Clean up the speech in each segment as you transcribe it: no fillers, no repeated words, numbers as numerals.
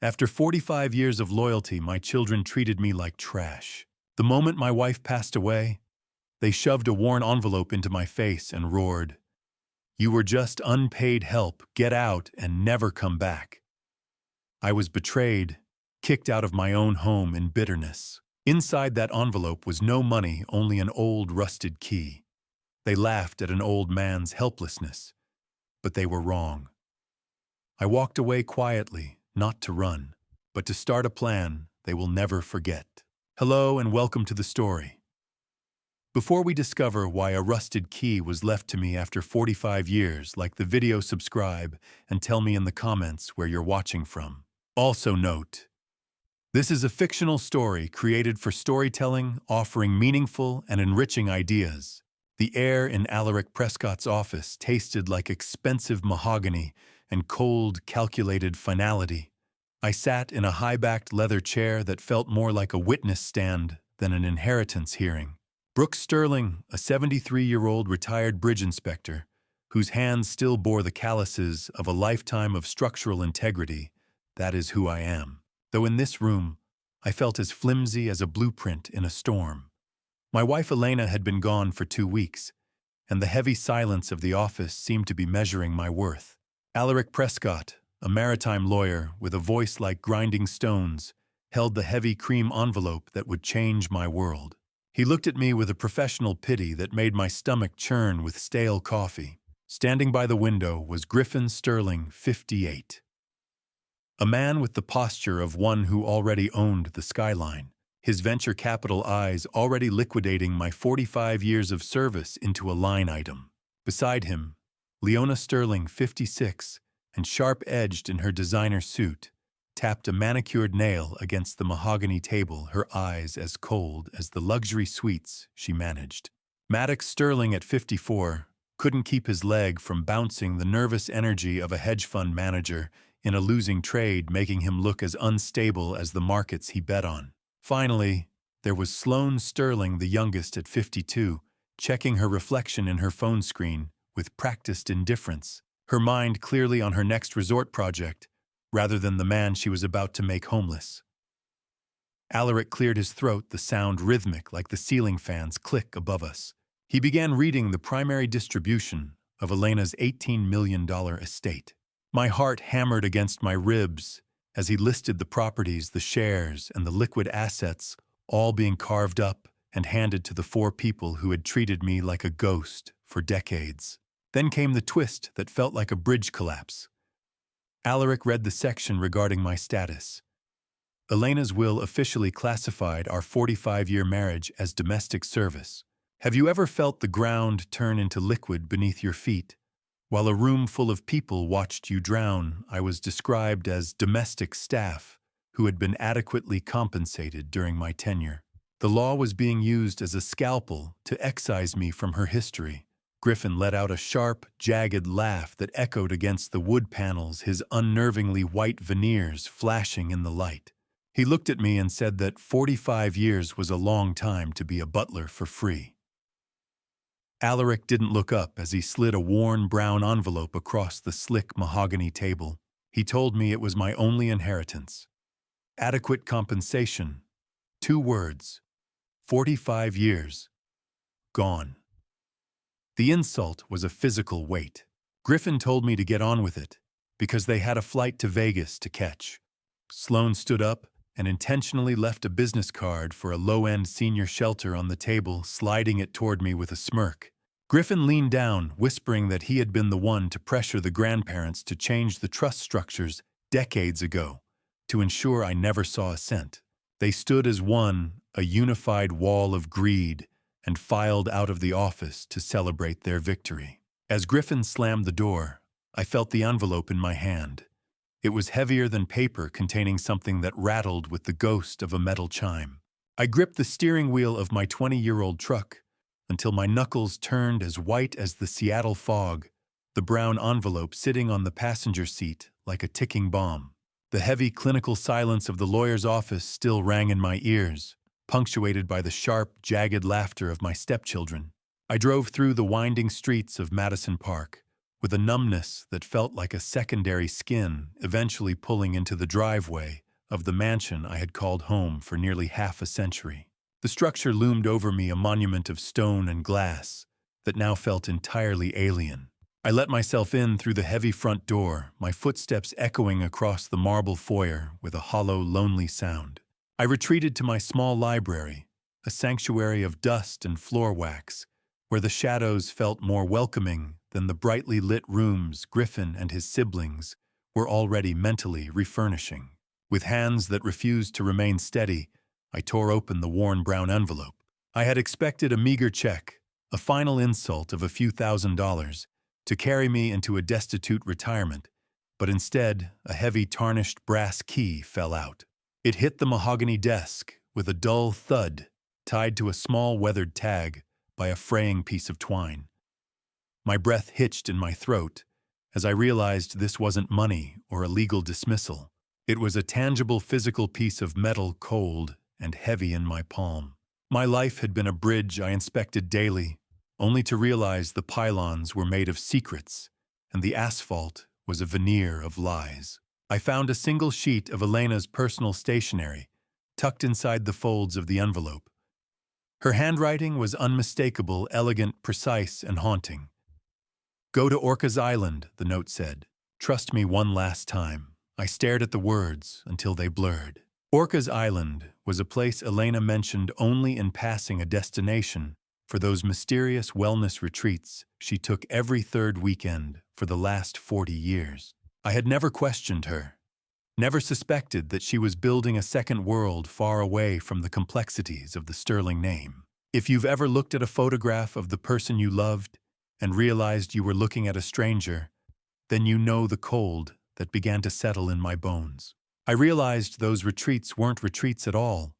After 45 years of loyalty, my children treated me like trash. The moment my wife passed away, they shoved a worn envelope into my face and roared, "You were just unpaid help, get out and never come back." I was betrayed, kicked out of my own home in bitterness. Inside that envelope was no money, only an old rusted key. They laughed at an old man's helplessness, but they were wrong. I walked away quietly, not to run, but to start a plan they will never forget. Hello and welcome to the story. Before we discover why a rusted key was left to me after 45 years, like the video, subscribe, and tell me in the comments where you're watching from. Also note, this is a fictional story created for storytelling, offering meaningful and enriching ideas. The air in Alaric Prescott's office tasted like expensive mahogany and cold, calculated finality. I sat in a high-backed leather chair that felt more like a witness stand than an inheritance hearing. Brooks Sterling, a 73-year-old retired bridge inspector, whose hands still bore the calluses of a lifetime of structural integrity, that is who I am. Though in this room, I felt as flimsy as a blueprint in a storm. My wife Elena had been gone for 2 weeks, and the heavy silence of the office seemed to be measuring my worth. Alaric Prescott, a maritime lawyer with a voice like grinding stones, held the heavy cream envelope that would change my world. He looked at me with a professional pity that made my stomach churn with stale coffee. Standing by the window was Griffin Sterling, 58. A man with the posture of one who already owned the skyline, his venture capital eyes already liquidating my 45 years of service into a line item. Beside him, Leona Sterling, 56, and sharp-edged in her designer suit, tapped a manicured nail against the mahogany table, her eyes as cold as the luxury suites she managed. Maddox Sterling, at 54, couldn't keep his leg from bouncing the nervous energy of a hedge fund manager in a losing trade, making him look as unstable as the markets he bet on. Finally, there was Sloane Sterling, the youngest, at 52, checking her reflection in her phone screen with practiced indifference, her mind clearly on her next resort project, rather than the man she was about to make homeless. Alaric cleared his throat, the sound rhythmic like the ceiling fans click above us. He began reading the primary distribution of Elena's $18 million estate. My heart hammered against my ribs as he listed the properties, the shares, and the liquid assets, all being carved up and handed to the 4 people who had treated me like a ghost for decades. Then came the twist that felt like a bridge collapse. Alaric read the section regarding my status. Elena's will officially classified our 45-year marriage as domestic service. Have you ever felt the ground turn into liquid beneath your feet? While a room full of people watched you drown, I was described as domestic staff who had been adequately compensated during my tenure. The law was being used as a scalpel to excise me from her history. Griffin let out a sharp, jagged laugh that echoed against the wood panels, his unnervingly white veneers flashing in the light. He looked at me and said that 45 years was a long time to be a butler for free. Alaric didn't look up as he slid a worn brown envelope across the slick mahogany table. He told me it was my only inheritance. Adequate compensation. 2 words. 45 years. Gone. The insult was a physical weight. Griffin told me to get on with it, because they had a flight to Vegas to catch. Sloane stood up and intentionally left a business card for a low-end senior shelter on the table, sliding it toward me with a smirk. Griffin leaned down, whispering that he had been the one to pressure the grandparents to change the trust structures decades ago, to ensure I never saw a cent. They stood as one, a unified wall of greed, and filed out of the office to celebrate their victory. As Griffin slammed the door, I felt the envelope in my hand. It was heavier than paper, containing something that rattled with the ghost of a metal chime. I gripped the steering wheel of my 20-year-old truck until my knuckles turned as white as the Seattle fog, the brown envelope sitting on the passenger seat like a ticking bomb. The heavy clinical silence of the lawyer's office still rang in my ears, punctuated by the sharp, jagged laughter of my stepchildren. I drove through the winding streets of Madison Park, with a numbness that felt like a secondary skin eventually pulling into the driveway of the mansion I had called home for nearly half a century. The structure loomed over me, a monument of stone and glass that now felt entirely alien. I let myself in through the heavy front door, my footsteps echoing across the marble foyer with a hollow, lonely sound. I retreated to my small library, a sanctuary of dust and floor wax, where the shadows felt more welcoming than the brightly lit rooms Griffin and his siblings were already mentally refurnishing. With hands that refused to remain steady, I tore open the worn brown envelope. I had expected a meager check, a final insult of a few $1,000s, to carry me into a destitute retirement, but instead, a heavy tarnished brass key fell out. It hit the mahogany desk with a dull thud, tied to a small weathered tag by a fraying piece of twine. My breath hitched in my throat as I realized this wasn't money or a legal dismissal. It was a tangible physical piece of metal, cold and heavy in my palm. My life had been a bridge I inspected daily, only to realize the pylons were made of secrets and the asphalt was a veneer of lies. I found a single sheet of Elena's personal stationery, tucked inside the folds of the envelope. Her handwriting was unmistakable, elegant, precise, and haunting. "Go to Orcas Island," the note said. "Trust me one last time." I stared at the words until they blurred. Orcas Island was a place Elena mentioned only in passing, a destination for those mysterious wellness retreats she took every third weekend for the last 40 years. I had never questioned her, never suspected that she was building a second world far away from the complexities of the sterling name. If you've ever looked at a photograph of the person you loved and realized you were looking at a stranger, then you know the cold that began to settle in my bones. I realized those retreats weren't retreats at all,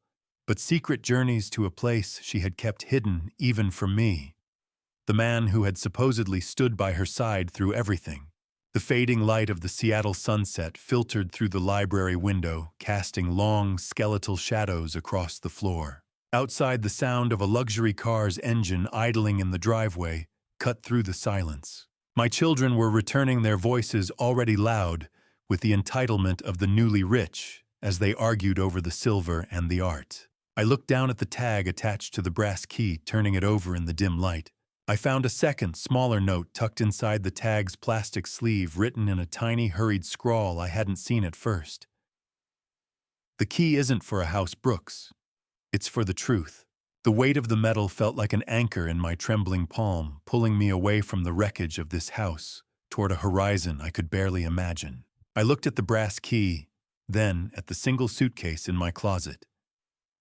but secret journeys to a place she had kept hidden even from me, the man who had supposedly stood by her side through everything. The fading light of the Seattle sunset filtered through the library window, casting long, skeletal shadows across the floor. Outside, the sound of a luxury car's engine idling in the driveway cut through the silence. My children were returning, their voices already loud with the entitlement of the newly rich as they argued over the silver and the art. I looked down at the tag attached to the brass key, turning it over in the dim light. I found a second, smaller note tucked inside the tag's plastic sleeve, written in a tiny, hurried scrawl I hadn't seen at first. "The key isn't for a house, Brooks. It's for the truth." The weight of the metal felt like an anchor in my trembling palm, pulling me away from the wreckage of this house, toward a horizon I could barely imagine. I looked at the brass key, then at the single suitcase in my closet.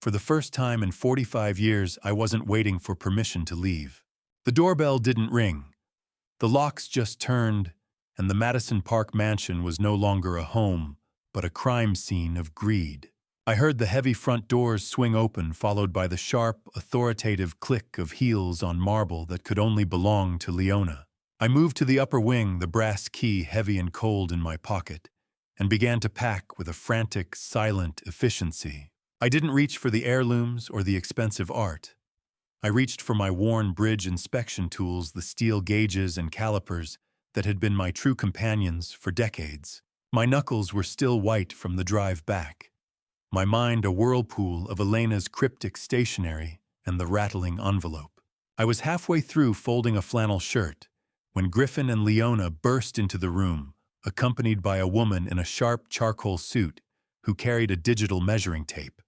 For the first time in 45 years, I wasn't waiting for permission to leave. The doorbell didn't ring. The locks just turned, and the Madison Park mansion was no longer a home, but a crime scene of greed. I heard the heavy front doors swing open, followed by the sharp, authoritative click of heels on marble that could only belong to Leona. I moved to the upper wing, the brass key heavy and cold in my pocket, and began to pack with a frantic, silent efficiency. I didn't reach for the heirlooms or the expensive art. I reached for my worn bridge inspection tools, the steel gauges and calipers that had been my true companions for decades. My knuckles were still white from the drive back, my mind a whirlpool of Elena's cryptic stationery and the rattling envelope. I was halfway through folding a flannel shirt when Griffin and Leona burst into the room, accompanied by a woman in a sharp charcoal suit who carried a digital measuring tape.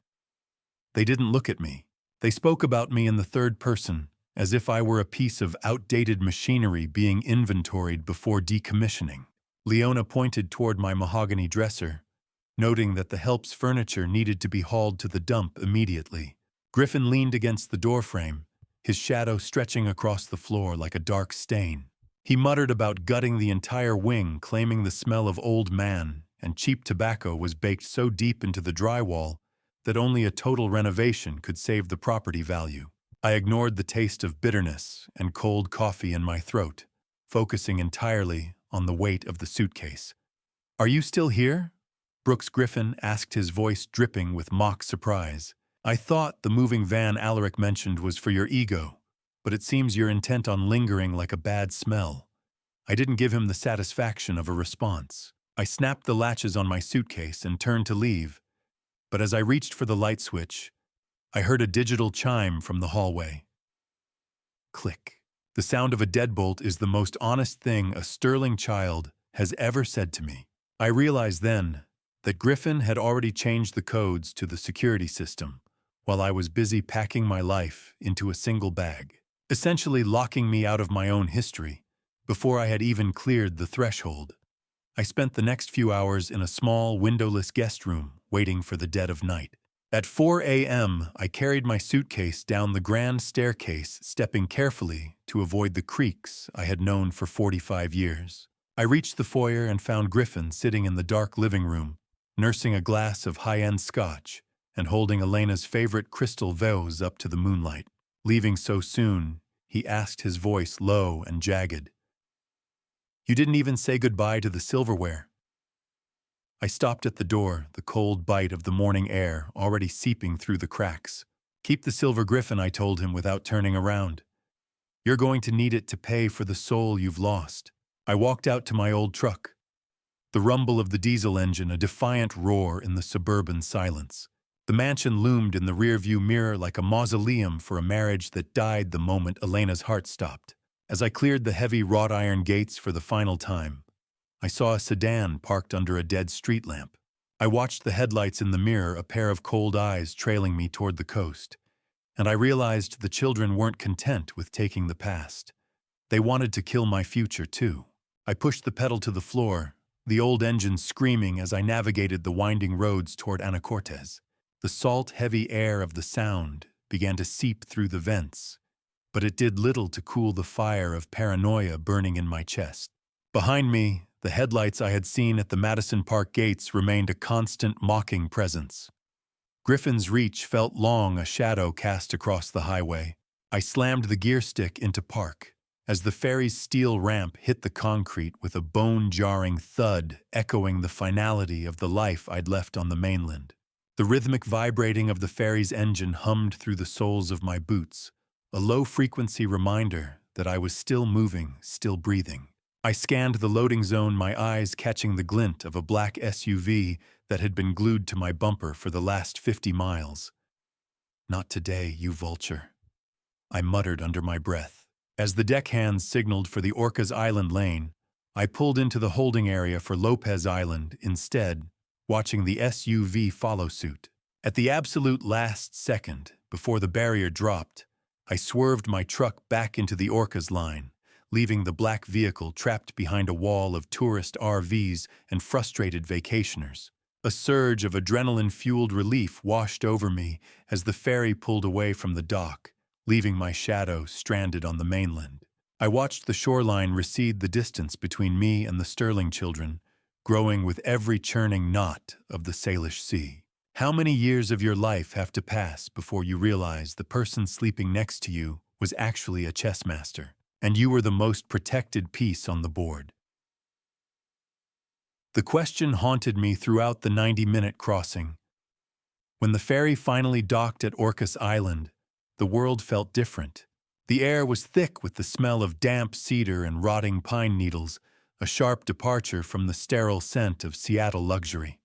They didn't look at me. They spoke about me in the third person, as if I were a piece of outdated machinery being inventoried before decommissioning. Leona pointed toward my mahogany dresser, noting that the help's furniture needed to be hauled to the dump immediately. Griffin leaned against the doorframe, his shadow stretching across the floor like a dark stain. He muttered about gutting the entire wing, claiming the smell of old man and cheap tobacco was baked so deep into the drywall that only a total renovation could save the property value. I ignored the taste of bitterness and cold coffee in my throat, focusing entirely on the weight of the suitcase. "Are you still here?" Brooks Griffin asked, his voice dripping with mock surprise. "I thought the moving van Alaric mentioned was for your ego, but it seems you're intent on lingering like a bad smell." I didn't give him the satisfaction of a response. I snapped the latches on my suitcase and turned to leave, but as I reached for the light switch, I heard a digital chime from the hallway. Click. The sound of a deadbolt is the most honest thing a sterling child has ever said to me. I realized then that Griffin had already changed the codes to the security system while I was busy packing my life into a single bag, essentially locking me out of my own history before I had even cleared the threshold. I spent the next few hours in a small, windowless guest room waiting for the dead of night. At 4 a.m., I carried my suitcase down the grand staircase, stepping carefully to avoid the creaks I had known for 45 years. I reached the foyer and found Griffin sitting in the dark living room, nursing a glass of high-end scotch and holding Elena's favorite crystal vase up to the moonlight. Leaving so soon, he asked, his voice low and jagged, "You didn't even say goodbye to the silverware." I stopped at the door, the cold bite of the morning air already seeping through the cracks. "Keep the silver griffin," I told him without turning around. "You're going to need it to pay for the soul you've lost." I walked out to my old truck. The rumble of the diesel engine, a defiant roar in the suburban silence. The mansion loomed in the rearview mirror like a mausoleum for a marriage that died the moment Elena's heart stopped. As I cleared the heavy wrought iron gates for the final time, I saw a sedan parked under a dead street lamp. I watched the headlights in the mirror, a pair of cold eyes trailing me toward the coast, and I realized the children weren't content with taking the past. They wanted to kill my future, too. I pushed the pedal to the floor, the old engine screaming as I navigated the winding roads toward Anacortes. The salt, heavy air of the sound began to seep through the vents, but it did little to cool the fire of paranoia burning in my chest. Behind me, the headlights I had seen at the Madison Park gates remained a constant, mocking presence. Griffin's reach felt long, a shadow cast across the highway. I slammed the gear stick into park as the ferry's steel ramp hit the concrete with a bone-jarring thud echoing the finality of the life I'd left on the mainland. The rhythmic vibrating of the ferry's engine hummed through the soles of my boots, a low-frequency reminder that I was still moving, still breathing. I scanned the loading zone, my eyes catching the glint of a black SUV that had been glued to my bumper for the last 50 miles. "Not today, you vulture," I muttered under my breath. As the deckhands signaled for the Orcas Island lane, I pulled into the holding area for Lopez Island instead, watching the SUV follow suit. At the absolute last second, before the barrier dropped, I swerved my truck back into the Orcas line, leaving the black vehicle trapped behind a wall of tourist RVs and frustrated vacationers. A surge of adrenaline-fueled relief washed over me as the ferry pulled away from the dock, leaving my shadow stranded on the mainland. I watched the shoreline recede, the distance between me and the Sterling children, growing with every churning knot of the Salish Sea. How many years of your life have to pass before you realize the person sleeping next to you was actually a chess master, and you were the most protected piece on the board? The question haunted me throughout the 90-minute crossing. When the ferry finally docked at Orcas Island, the world felt different. The air was thick with the smell of damp cedar and rotting pine needles, a sharp departure from the sterile scent of Seattle luxury.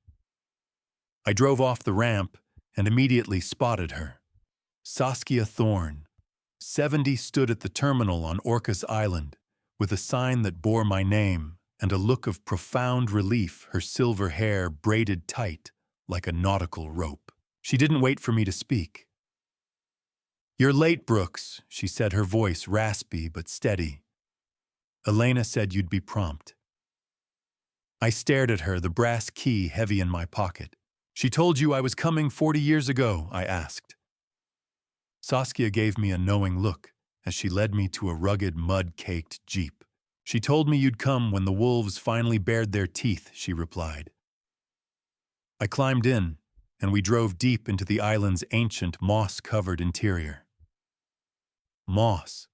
I drove off the ramp and immediately spotted her. Saskia Thorne, 70, stood at the terminal on Orcas Island, with a sign that bore my name and a look of profound relief, her silver hair braided tight like a nautical rope. She didn't wait for me to speak. "You're late, Brooks," she said, her voice raspy but steady. "Elena said you'd be prompt." I stared at her, the brass key heavy in my pocket. "She told you I was coming 40 years ago?" I asked. Saskia gave me a knowing look as she led me to a rugged, mud-caked Jeep. "She told me you'd come when the wolves finally bared their teeth," she replied. I climbed in, and we drove deep into the island's ancient, moss-covered interior. Moss.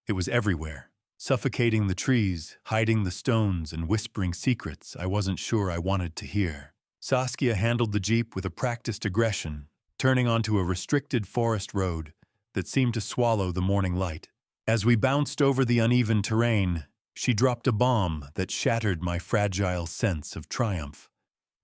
It was everywhere, suffocating the trees, hiding the stones, and whispering secrets I wasn't sure I wanted to hear. Saskia handled the Jeep with a practiced aggression, turning onto a restricted forest road that seemed to swallow the morning light. As we bounced over the uneven terrain, She dropped a bomb that shattered my fragile sense of triumph.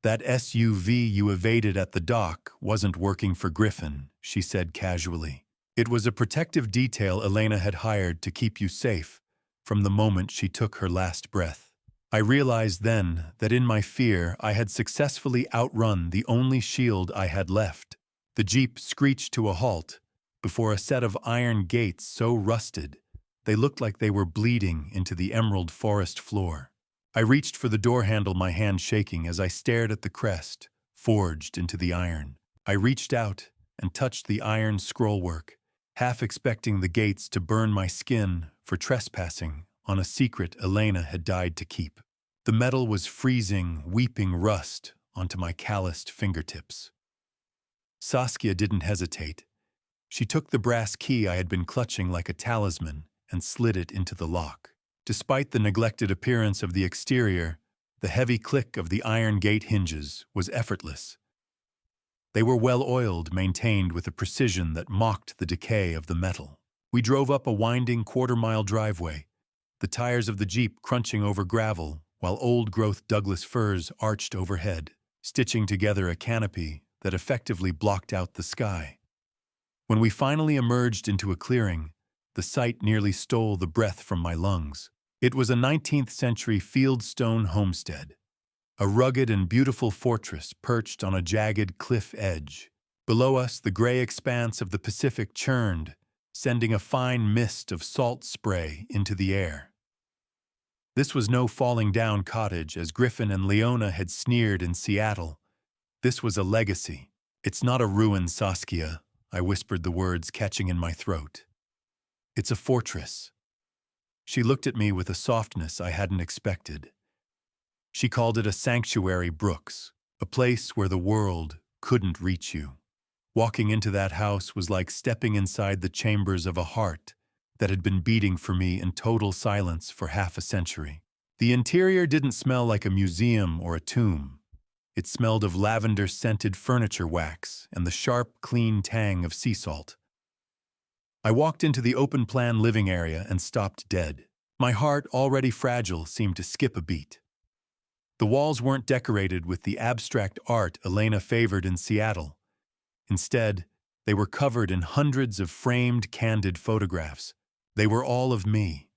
That SUV you evaded at the dock wasn't working for Griffin, she said casually. It was a protective detail Elena had hired to keep you safe from the moment she took her last breath. I realized then that in my fear I had successfully outrun the only shield I had left. The Jeep screeched to a halt before a set of iron gates so rusted they looked like they were bleeding into the emerald forest floor. I reached for the door handle, my hand shaking as I stared at the crest, forged into the iron. I reached out and touched the iron scrollwork, half expecting the gates to burn my skin for trespassing on a secret Elena had died to keep. The metal was freezing, weeping rust onto my calloused fingertips. Saskia didn't hesitate. She took the brass key I had been clutching like a talisman and slid it into the lock. Despite the neglected appearance of the exterior, the heavy click of the iron gate hinges was effortless. They were well-oiled, maintained with a precision that mocked the decay of the metal. We drove up a winding quarter-mile driveway, the tires of the Jeep crunching over gravel, while old-growth Douglas firs arched overhead, stitching together a canopy that effectively blocked out the sky. When we finally emerged into a clearing, the sight nearly stole the breath from my lungs. It was a 19th-century fieldstone homestead, a rugged and beautiful fortress perched on a jagged cliff edge. Below us, the gray expanse of the Pacific churned, sending a fine mist of salt spray into the air. This was no falling-down cottage, as Griffin and Leona had sneered in Seattle. This was a legacy. It's not a ruin, Saskia, I whispered, the words catching in my throat. It's a fortress. She looked at me with a softness I hadn't expected. She called it a sanctuary, Brooks, a place where the world couldn't reach you. Walking into that house was like stepping inside the chambers of a heart that had been beating for me in total silence for half a century. The interior didn't smell like a museum or a tomb. It smelled of lavender-scented furniture wax and the sharp, clean tang of sea salt. I walked into the open-plan living area and stopped dead. My heart, already fragile, seemed to skip a beat. The walls weren't decorated with the abstract art Elena favored in Seattle. Instead, they were covered in hundreds of framed, candid photographs. They were all of me.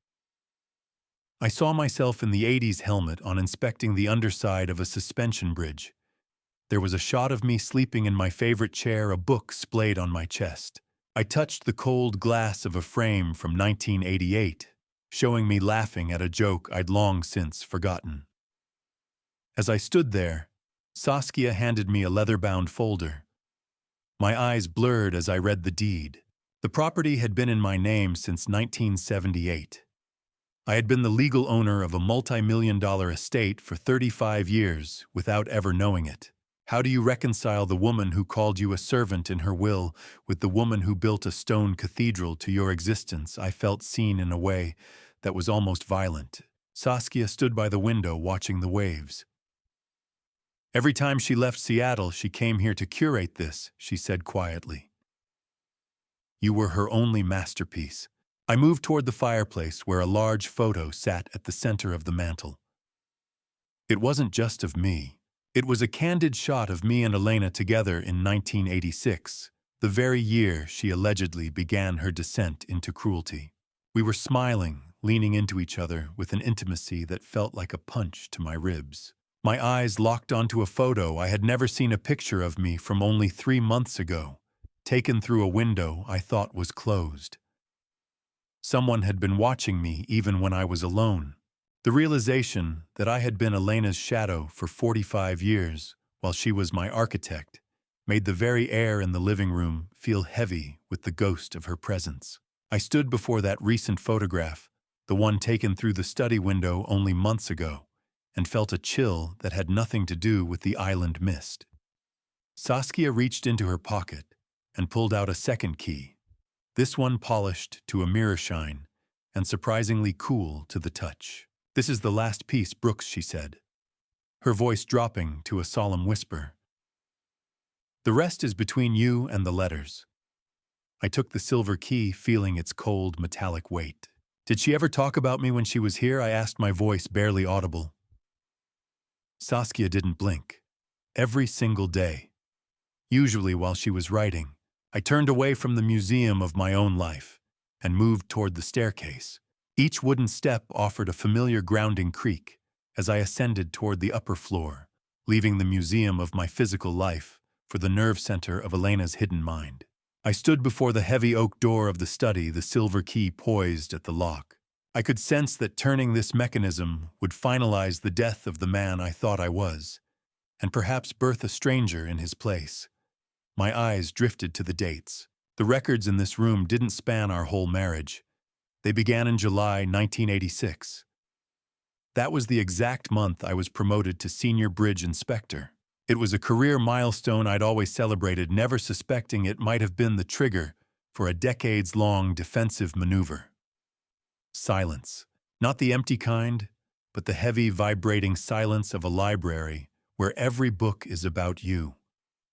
I saw myself in the '80s helmet on inspecting the underside of a suspension bridge. There was a shot of me sleeping in my favorite chair, a book splayed on my chest. I touched the cold glass of a frame from 1988, showing me laughing at a joke I'd long since forgotten. As I stood there, Saskia handed me a leather-bound folder. My eyes blurred as I read the deed. The property had been in my name since 1978. I had been the legal owner of a multi-million-dollar estate for 35 years without ever knowing it. How do you reconcile the woman who called you a servant in her will with the woman who built a stone cathedral to your existence? I felt seen in a way that was almost violent. Saskia stood by the window watching the waves. Every time she left Seattle, she came here to curate this, she said quietly. You were her only masterpiece. I moved toward the fireplace where a large photo sat at the center of the mantel. It wasn't just of me. It was a candid shot of me and Elena together in 1986, the very year she allegedly began her descent into cruelty. We were smiling, leaning into each other with an intimacy that felt like a punch to my ribs. My eyes locked onto a photo I had never seen, a picture of me from only 3 months ago, taken through a window I thought was closed. Someone had been watching me even when I was alone. The realization that I had been Elena's shadow for 45 years, while she was my architect, made the very air in the living room feel heavy with the ghost of her presence. I stood before that recent photograph, the one taken through the study window only months ago, and felt a chill that had nothing to do with the island mist. Saskia reached into her pocket and pulled out a second key, this one polished to a mirror shine and surprisingly cool to the touch. This is the last piece, Brooks, she said, her voice dropping to a solemn whisper. The rest is between you and the letters. I took the silver key, feeling its cold, metallic weight. Did she ever talk about me when she was here? I asked, my voice barely audible. Saskia didn't blink. Every single day. Usually while she was writing, I turned away from the museum of my own life and moved toward the staircase. Each wooden step offered a familiar grounding creak as I ascended toward the upper floor, leaving the museum of my physical life for the nerve center of Elena's hidden mind. I stood before the heavy oak door of the study, the silver key poised at the lock. I could sense that turning this mechanism would finalize the death of the man I thought I was, and perhaps birth a stranger in his place. My eyes drifted to the dates. The records in this room didn't span our whole marriage. They began in July 1986. That was the exact month I was promoted to senior bridge inspector. It was a career milestone I'd always celebrated, never suspecting it might have been the trigger for a decades-long defensive maneuver. Silence. Not the empty kind, but the heavy, vibrating silence of a library where every book is about you.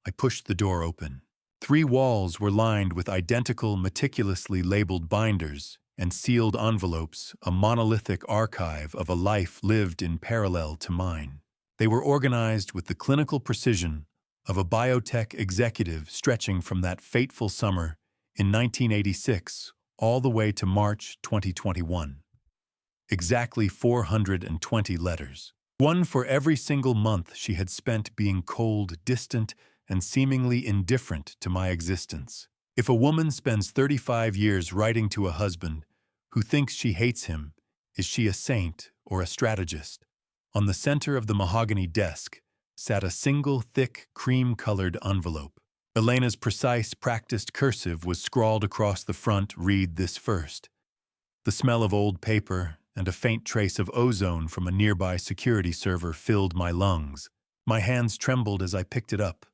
I pushed the door open. 3 walls were lined with identical, meticulously labeled binders and sealed envelopes, a monolithic archive of a life lived in parallel to mine. They were organized with the clinical precision of a biotech executive, stretching from that fateful summer in 1986 all the way to March 2021. Exactly 420 letters. One for every single month she had spent being cold, distant, and seemingly indifferent to my existence. If a woman spends 35 years writing to a husband who thinks she hates him, is she a saint or a strategist? On the center of the mahogany desk sat a single thick, cream-colored envelope. Elena's precise, practiced cursive was scrawled across the front, "Read this first." The smell of old paper and a faint trace of ozone from a nearby security server filled my lungs. My hands trembled as I picked it up,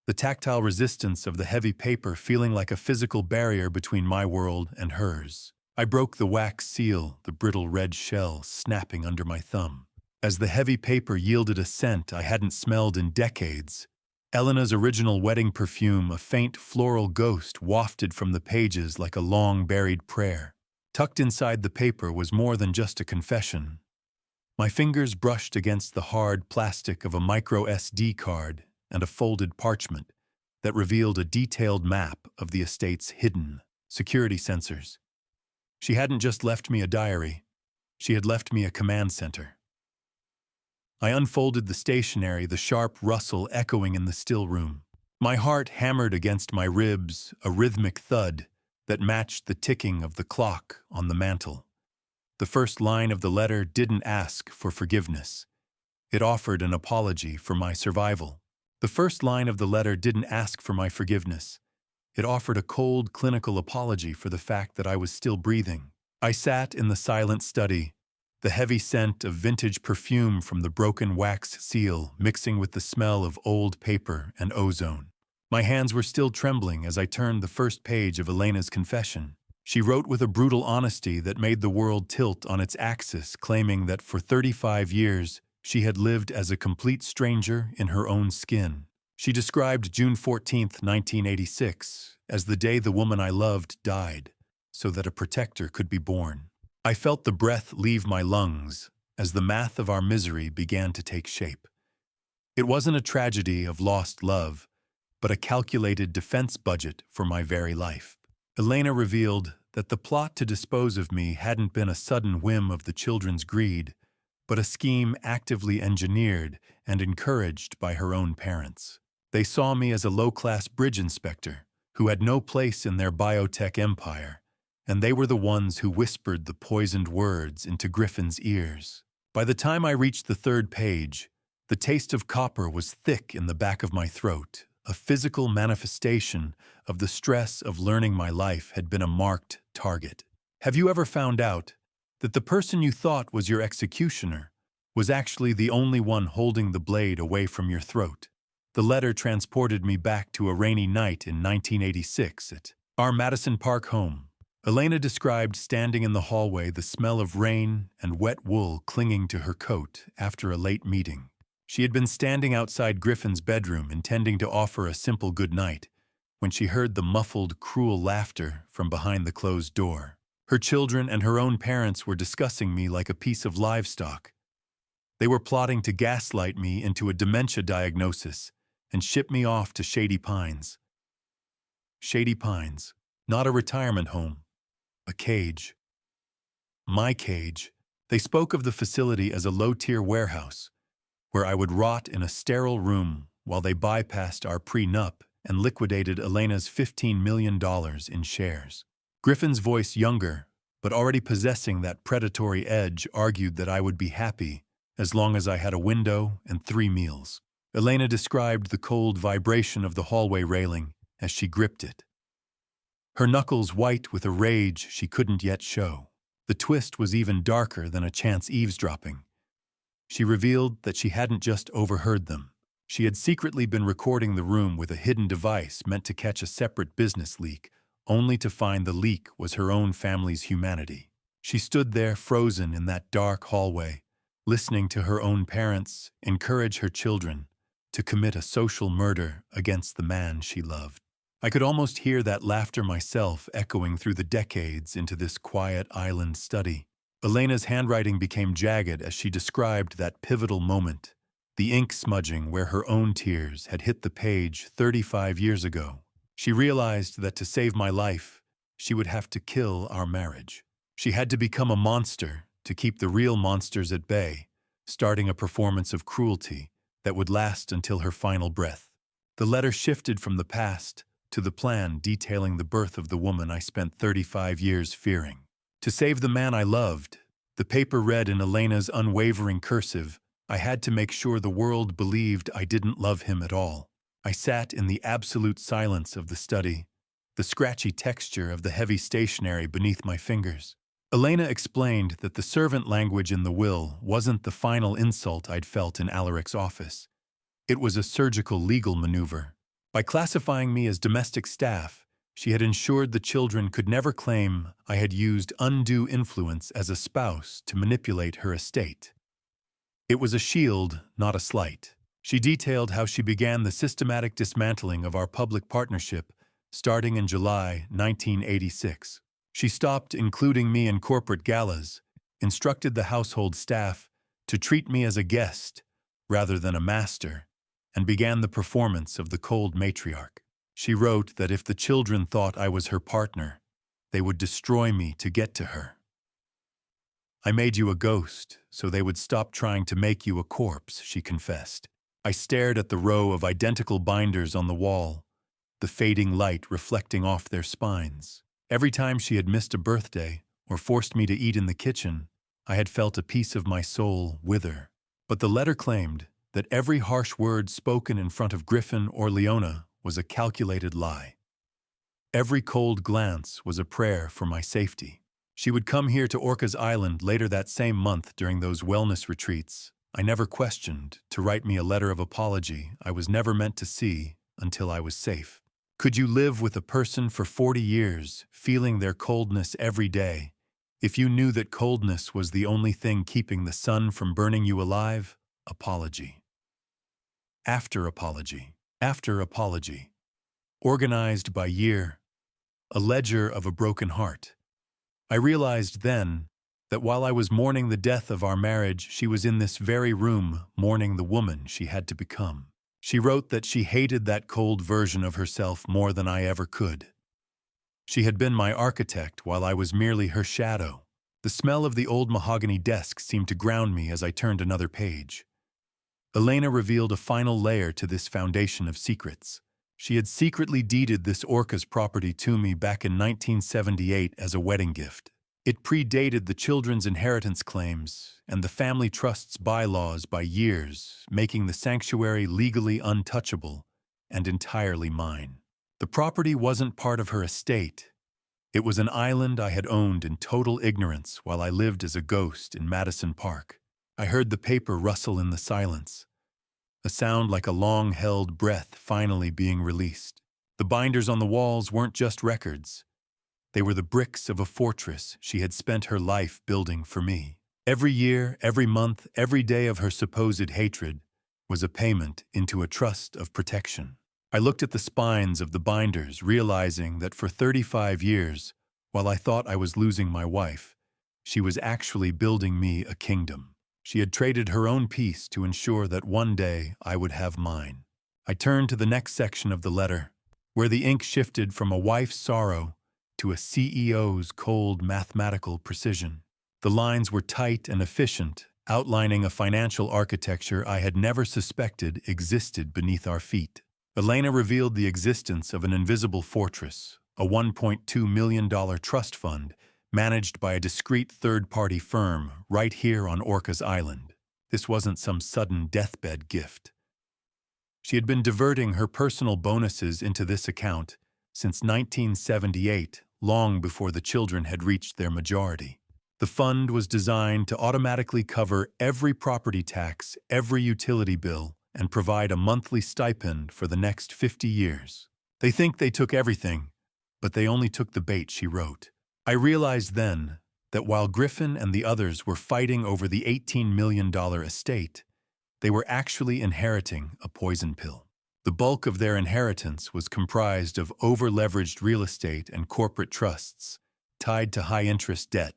the tactile resistance of the heavy paper feeling like a physical barrier between my world and hers. I broke the wax seal, the brittle red shell snapping under my thumb. As the heavy paper yielded a scent I hadn't smelled in decades, Elena's original wedding perfume, a faint floral ghost wafted from the pages like a long-buried prayer. Tucked inside the paper was more than just a confession. My fingers brushed against the hard plastic of a micro SD card and a folded parchment that revealed a detailed map of the estate's hidden security sensors. She hadn't just left me a diary, she had left me a command center. I unfolded the stationery, the sharp rustle echoing in the still room. My heart hammered against my ribs, a rhythmic thud that matched the ticking of the clock on the mantel. The first line of the letter didn't ask for forgiveness. It offered an apology for my survival. The first line of the letter didn't ask for my forgiveness. It offered a cold, clinical apology for the fact that I was still breathing. I sat in the silent study, the heavy scent of vintage perfume from the broken wax seal mixing with the smell of old paper and ozone. My hands were still trembling as I turned the first page of Elena's confession. She wrote with a brutal honesty that made the world tilt on its axis, claiming that for 35 years she had lived as a complete stranger in her own skin. She described June 14, 1986, as the day the woman I loved died, so that a protector could be born. I felt the breath leave my lungs as the math of our misery began to take shape. It wasn't a tragedy of lost love, but a calculated defense budget for my very life. Elena revealed that the plot to dispose of me hadn't been a sudden whim of the children's greed, but a scheme actively engineered and encouraged by her own parents. They saw me as a low-class bridge inspector who had no place in their biotech empire, and they were the ones who whispered the poisoned words into Griffin's ears. By the time I reached the 3rd page, the taste of copper was thick in the back of my throat, a physical manifestation of the stress of learning my life had been a marked target. Have you ever found out that the person you thought was your executioner was actually the only one holding the blade away from your throat? The letter transported me back to a rainy night in 1986 at our Madison Park home. Elena described standing in the hallway, the smell of rain and wet wool clinging to her coat after a late meeting. She had been standing outside Griffin's bedroom, intending to offer a simple good night, when she heard the muffled, cruel laughter from behind the closed door. Her children and her own parents were discussing me like a piece of livestock. They were plotting to gaslight me into a dementia diagnosis and ship me off to Shady Pines. Shady Pines, not a retirement home, a cage. My cage. They spoke of the facility as a low-tier warehouse, where I would rot in a sterile room while they bypassed our prenup and liquidated Elena's $15 million in shares. Griffin's voice, younger, but already possessing that predatory edge, argued that I would be happy as long as I had a window and 3 meals. Elena described the cold vibration of the hallway railing as she gripped it, her knuckles white with a rage she couldn't yet show. The twist was even darker than a chance eavesdropping. She revealed that she hadn't just overheard them. She had secretly been recording the room with a hidden device meant to catch a separate business leak, only to find the leak was her own family's humanity. She stood there frozen in that dark hallway, listening to her own parents encourage her children to commit a social murder against the man she loved. I could almost hear that laughter myself echoing through the decades into this quiet island study. Elena's handwriting became jagged as she described that pivotal moment, the ink smudging where her own tears had hit the page 35 years ago. She realized that to save my life, she would have to kill our marriage. She had to become a monster to keep the real monsters at bay, starting a performance of cruelty that would last until her final breath. The letter shifted from the past to the plan detailing the birth of the woman I spent 35 years fearing. To save the man I loved, the paper read in Elena's unwavering cursive, I had to make sure the world believed I didn't love him at all. I sat in the absolute silence of the study, the scratchy texture of the heavy stationery beneath my fingers. Elena explained that the servant language in the will wasn't the final insult I'd felt in Alaric's office. It was a surgical legal maneuver. By classifying me as domestic staff, she had ensured the children could never claim I had used undue influence as a spouse to manipulate her estate. It was a shield, not a slight. She detailed how she began the systematic dismantling of our public partnership starting in July 1986. She stopped including me in corporate galas, instructed the household staff to treat me as a guest rather than a master, and began the performance of the cold matriarch. She wrote that if the children thought I was her partner, they would destroy me to get to her. I made you a ghost, so they would stop trying to make you a corpse, she confessed. I stared at the row of identical binders on the wall, the fading light reflecting off their spines. Every time she had missed a birthday or forced me to eat in the kitchen, I had felt a piece of my soul wither. But the letter claimed that every harsh word spoken in front of Griffin or Leona was a calculated lie. Every cold glance was a prayer for my safety. She would come here to Orcas Island later that same month during those wellness retreats. I never questioned to write me a letter of apology I was never meant to see until I was safe. Could you live with a person for 40 years, feeling their coldness every day, if you knew that coldness was the only thing keeping the sun from burning you alive? Apology. After apology. After apology. Organized by year. A ledger of a broken heart. I realized then that while I was mourning the death of our marriage, she was in this very room mourning the woman she had to become. She wrote that she hated that cold version of herself more than I ever could. She had been my architect while I was merely her shadow. The smell of the old mahogany desk seemed to ground me as I turned another page. Elena revealed a final layer to this foundation of secrets. She had secretly deeded this Orcas property to me back in 1978 as a wedding gift. It predated the children's inheritance claims and the family trust's bylaws by years, making the sanctuary legally untouchable and entirely mine. The property wasn't part of her estate. It was an island I had owned in total ignorance while I lived as a ghost in Madison Park. I heard the paper rustle in the silence, a sound like a long-held breath finally being released. The binders on the walls weren't just records. They were the bricks of a fortress she had spent her life building for me. Every year, every month, every day of her supposed hatred was a payment into a trust of protection. I looked at the spines of the binders, realizing that for 35 years, While I thought I was losing my wife, she was actually building me a kingdom. She had traded her own peace to ensure that one day I would have mine. I turned to the next section of the letter, where the ink shifted from a wife's sorrow to a CEO's cold mathematical precision. The lines were tight and efficient, outlining a financial architecture I had never suspected existed beneath our feet. Elena revealed the existence of an invisible fortress, a $1.2 million trust fund managed by a discreet third-party firm right here on Orcas Island. This wasn't some sudden deathbed gift. She had been diverting her personal bonuses into this account since 1978, long before the children had reached their majority. The fund was designed to automatically cover every property tax, every utility bill, and provide a monthly stipend for the next 50 years. They think they took everything, but they only took the bait, she wrote. I realized then that while Griffin and the others were fighting over the $18 million estate, they were actually inheriting a poison pill. The bulk of their inheritance was comprised of over-leveraged real estate and corporate trusts tied to high-interest debt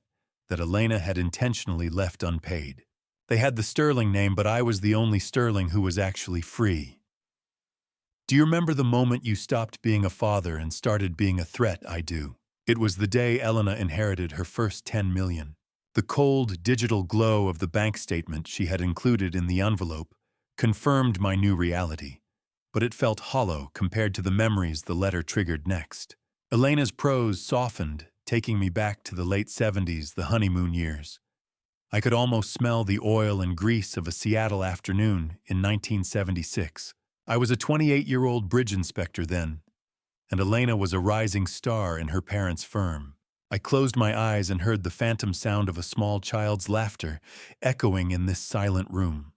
that Elena had intentionally left unpaid. They had the Sterling name, but I was the only Sterling who was actually free. Do you remember the moment you stopped being a father and started being a threat? I do. It was the day Elena inherited her first $10 million. The cold, digital glow of the bank statement she had included in the envelope confirmed my new reality, but it felt hollow compared to the memories the letter triggered next. Elena's prose softened, taking me back to the late 70s, the honeymoon years. I could almost smell the oil and grease of a Seattle afternoon in 1976. I was a 28-year-old bridge inspector then, and Elena was a rising star in her parents' firm. I closed my eyes and heard the phantom sound of a small child's laughter echoing in this silent room.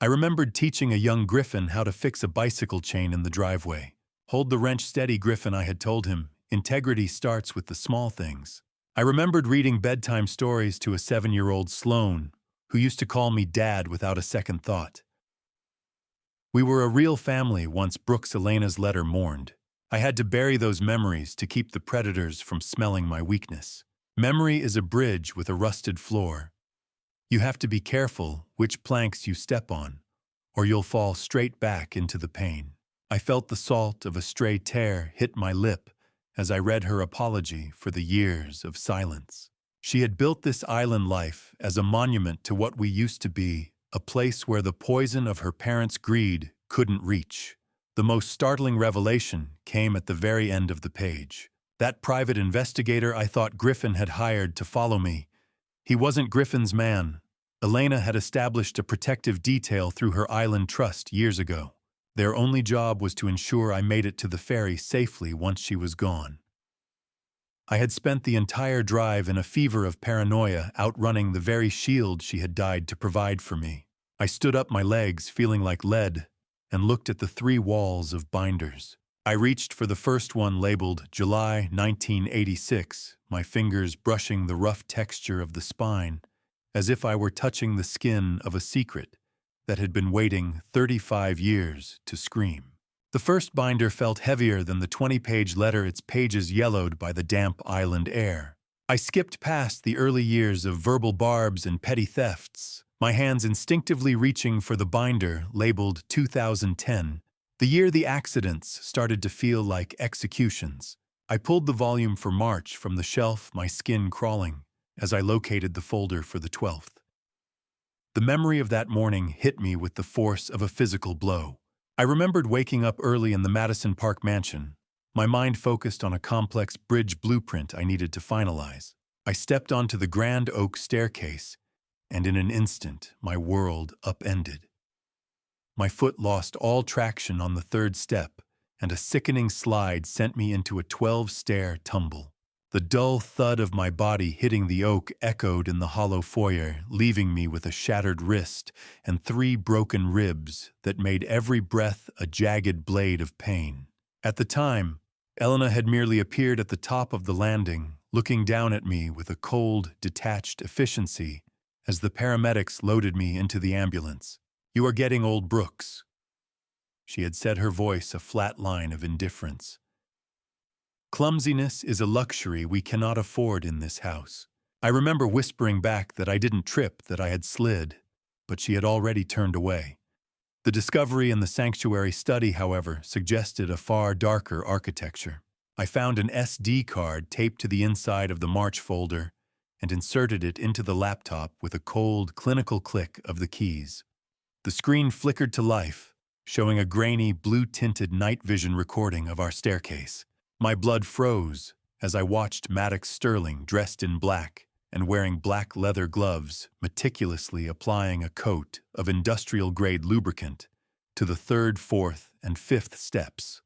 I remembered teaching a young Griffin how to fix a bicycle chain in the driveway. "Hold the wrench steady, Griffin," I had told him. "Integrity starts with the small things." I remembered reading bedtime stories to a 7-year-old Sloane, who used to call me Dad without a second thought. We were a real family once Brooks Elena's letter mourned. I had to bury those memories to keep the predators from smelling my weakness. Memory is a bridge with a rusted floor. You have to be careful which planks you step on, or you'll fall straight back into the pain. I felt the salt of a stray tear hit my lip as I read her apology for the years of silence. She had built this island life as a monument to what we used to be, a place where the poison of her parents' greed couldn't reach. The most startling revelation came at the very end of the page. That private investigator I thought Griffin had hired to follow me, he wasn't Griffin's man. Elena had established a protective detail through her island trust years ago. Their only job was to ensure I made it to the ferry safely once she was gone. I had spent the entire drive in a fever of paranoia, outrunning the very shield she had died to provide for me. I stood up my legs, feeling like lead, and looked at the 3 walls of binders. I reached for the first one labeled July 1986, my fingers brushing the rough texture of the spine, as if I were touching the skin of a secret that had been waiting 35 years to scream. The first binder felt heavier than the 20-page letter, its pages yellowed by the damp island air. I skipped past the early years of verbal barbs and petty thefts, my hands instinctively reaching for the binder labeled 2010, the year the accidents started to feel like executions. I pulled the volume for March from the shelf, my skin crawling, as I located the folder for the 12th. The memory of that morning hit me with the force of a physical blow. I remembered waking up early in the Madison Park mansion, my mind focused on a complex bridge blueprint I needed to finalize. I stepped onto the grand oak staircase, and in an instant, my world upended. My foot lost all traction on the 3rd step, and a sickening slide sent me into a 12-stair tumble. The dull thud of my body hitting the oak echoed in the hollow foyer, leaving me with a shattered wrist and 3 broken ribs that made every breath a jagged blade of pain. At the time, Elena had merely appeared at the top of the landing, looking down at me with a cold, detached efficiency as the paramedics loaded me into the ambulance. "You are getting old, Brooks." She had said, her voice a flat line of indifference. Clumsiness is a luxury we cannot afford in this house. I remember whispering back that I didn't trip, that I had slid, but she had already turned away. The discovery in the sanctuary study, however, suggested a far darker architecture. I found an SD card taped to the inside of the March folder and inserted it into the laptop with a cold, clinical click of the keys. The screen flickered to life, showing a grainy, blue-tinted night vision recording of our staircase. My blood froze as I watched Maddox Sterling dressed in black and wearing black leather gloves, meticulously applying a coat of industrial-grade lubricant to the third, fourth, and fifth steps.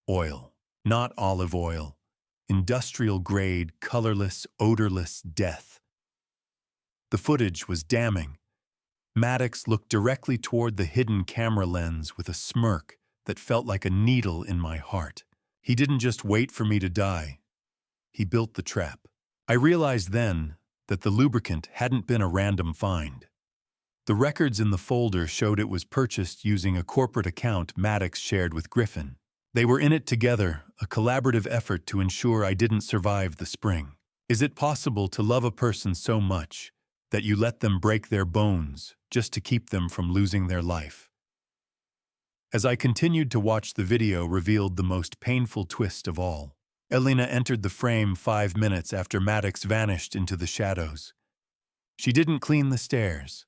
Oil, not olive oil. Industrial-grade, colorless, odorless death. The footage was damning. Maddox looked directly toward the hidden camera lens with a smirk that felt like a needle in my heart. He didn't just wait for me to die. He built the trap. I realized then that the lubricant hadn't been a random find. The records in the folder showed it was purchased using a corporate account Maddox shared with Griffin. They were in it together, a collaborative effort to ensure I didn't survive the spring. Is it possible to love a person so much that you let them break their bones just to keep them from losing their life? As I continued to watch, the video revealed the most painful twist of all. Elena entered the frame 5 minutes after Maddox vanished into the shadows. She didn't clean the stairs.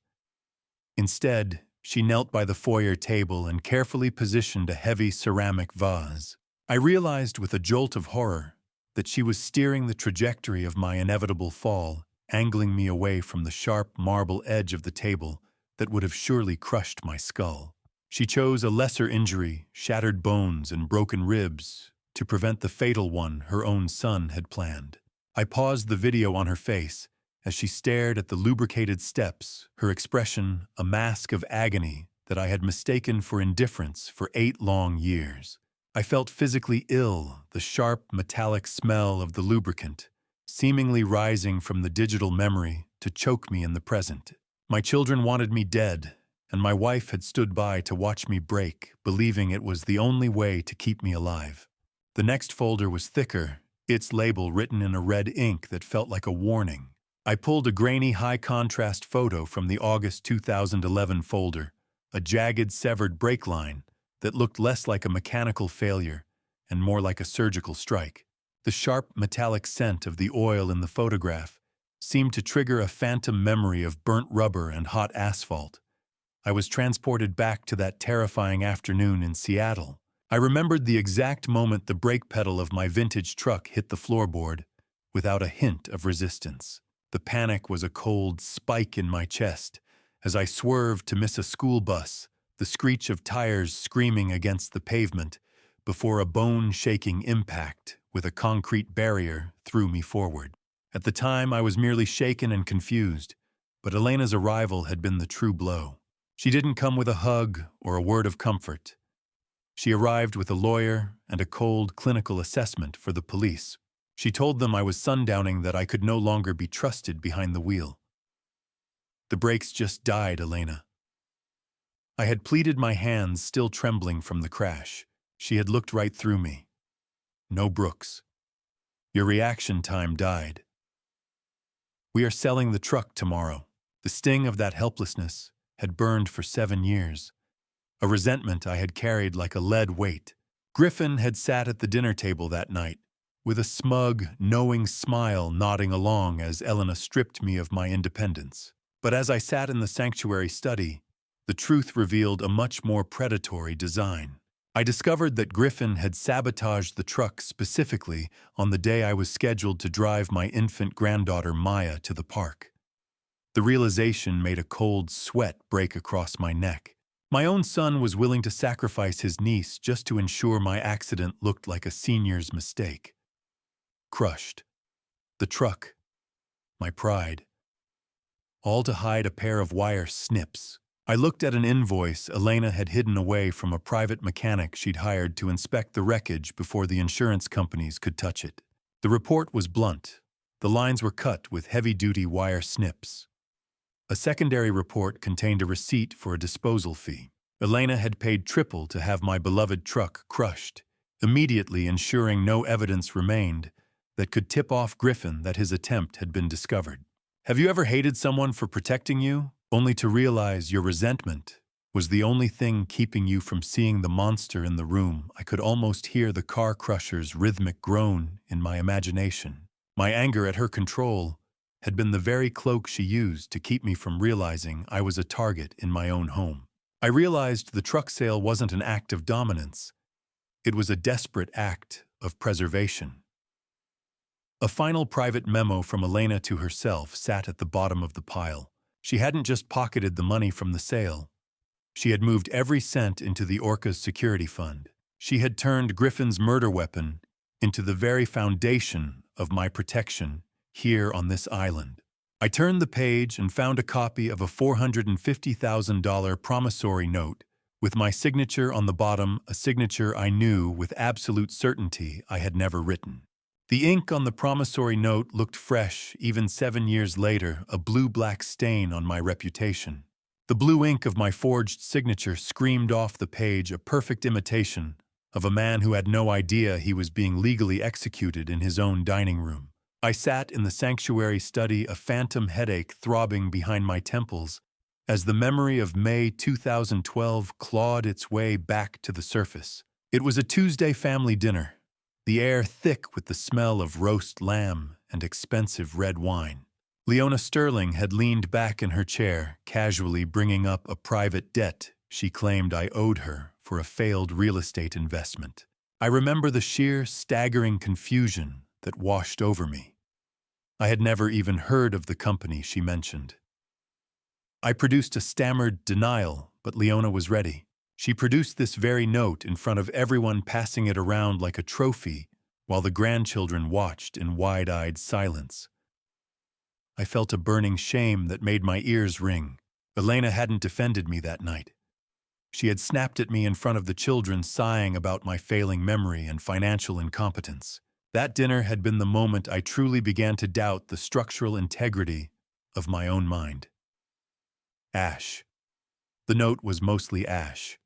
Instead, she knelt by the foyer table and carefully positioned a heavy ceramic vase. I realized with a jolt of horror that she was steering the trajectory of my inevitable fall, angling me away from the sharp marble edge of the table that would have surely crushed my skull. She chose a lesser injury, shattered bones and broken ribs, to prevent the fatal one her own son had planned. I paused the video on her face as she stared at the lubricated steps, her expression a mask of agony that I had mistaken for indifference for 8 long years. I felt physically ill, the sharp, metallic smell of the lubricant, seemingly rising from the digital memory to choke me in the present. My children wanted me dead, and my wife had stood by to watch me break, believing it was the only way to keep me alive. The next folder was thicker, its label written in a red ink that felt like a warning. I pulled a grainy, high-contrast photo from the August 2011 folder, a jagged, severed brake line that looked less like a mechanical failure and more like a surgical strike. The sharp, metallic scent of the oil in the photograph seemed to trigger a phantom memory of burnt rubber and hot asphalt. I was transported back to that terrifying afternoon in Seattle. I remembered the exact moment the brake pedal of my vintage truck hit the floorboard, without a hint of resistance. The panic was a cold spike in my chest as I swerved to miss a school bus, the screech of tires screaming against the pavement before a bone-shaking impact with a concrete barrier threw me forward. At the time, I was merely shaken and confused, but Elena's arrival had been the true blow. She didn't come with a hug or a word of comfort. She arrived with a lawyer and a cold clinical assessment for the police. She told them I was sundowning, that I could no longer be trusted behind the wheel. The brakes just died, Elena. I had pleaded, my hands still trembling from the crash. She had looked right through me. No, Brooks. Your reaction time died. We are selling the truck tomorrow. The sting of that helplessness had burned for 7 years. A resentment I had carried like a lead weight. Griffin had sat at the dinner table that night, with a smug, knowing smile nodding along as Elena stripped me of my independence. But as I sat in the sanctuary study, the truth revealed a much more predatory design. I discovered that Griffin had sabotaged the truck specifically on the day I was scheduled to drive my infant granddaughter Maya to the park. The realization made a cold sweat break across my neck. My own son was willing to sacrifice his niece just to ensure my accident looked like a senior's mistake. Crushed. The truck. My pride. All to hide a pair of wire snips. I looked at an invoice Elena had hidden away from a private mechanic she'd hired to inspect the wreckage before the insurance companies could touch it. The report was blunt. The lines were cut with heavy-duty wire snips. A secondary report contained a receipt for a disposal fee. Elena had paid triple to have my beloved truck crushed, immediately ensuring no evidence remained that could tip off Griffin that his attempt had been discovered. Have you ever hated someone for protecting you, only to realize your resentment was the only thing keeping you from seeing the monster in the room? I could almost hear the car crusher's rhythmic groan in my imagination. My anger at her control had been the very cloak she used to keep me from realizing I was a target in my own home. I realized the truck sale wasn't an act of dominance. It was a desperate act of preservation. A final private memo from Elena to herself sat at the bottom of the pile. She hadn't just pocketed the money from the sale. She had moved every cent into the Orcas security fund. She had turned Griffin's murder weapon into the very foundation of my protection here on this island. I turned the page and found a copy of a $450,000 promissory note with my signature on the bottom, a signature I knew with absolute certainty I had never written. The ink on the promissory note looked fresh even 7 years later, a blue-black stain on my reputation. The blue ink of my forged signature screamed off the page, a perfect imitation of a man who had no idea he was being legally executed in his own dining room. I sat in the sanctuary study, a phantom headache throbbing behind my temples, as the memory of May 2012 clawed its way back to the surface. It was a Tuesday family dinner, the air thick with the smell of roast lamb and expensive red wine. Leona Sterling had leaned back in her chair, casually bringing up a private debt she claimed I owed her for a failed real estate investment. I remember the sheer, staggering confusion that washed over me. I had never even heard of the company she mentioned. I produced a stammered denial, but Leona was ready. She produced this very note in front of everyone, passing it around like a trophy, while the grandchildren watched in wide-eyed silence. I felt a burning shame that made my ears ring. Elena hadn't defended me that night. She had snapped at me in front of the children, sighing about my failing memory and financial incompetence. That dinner had been the moment I truly began to doubt the structural integrity of my own mind. Ash. The note was mostly ash.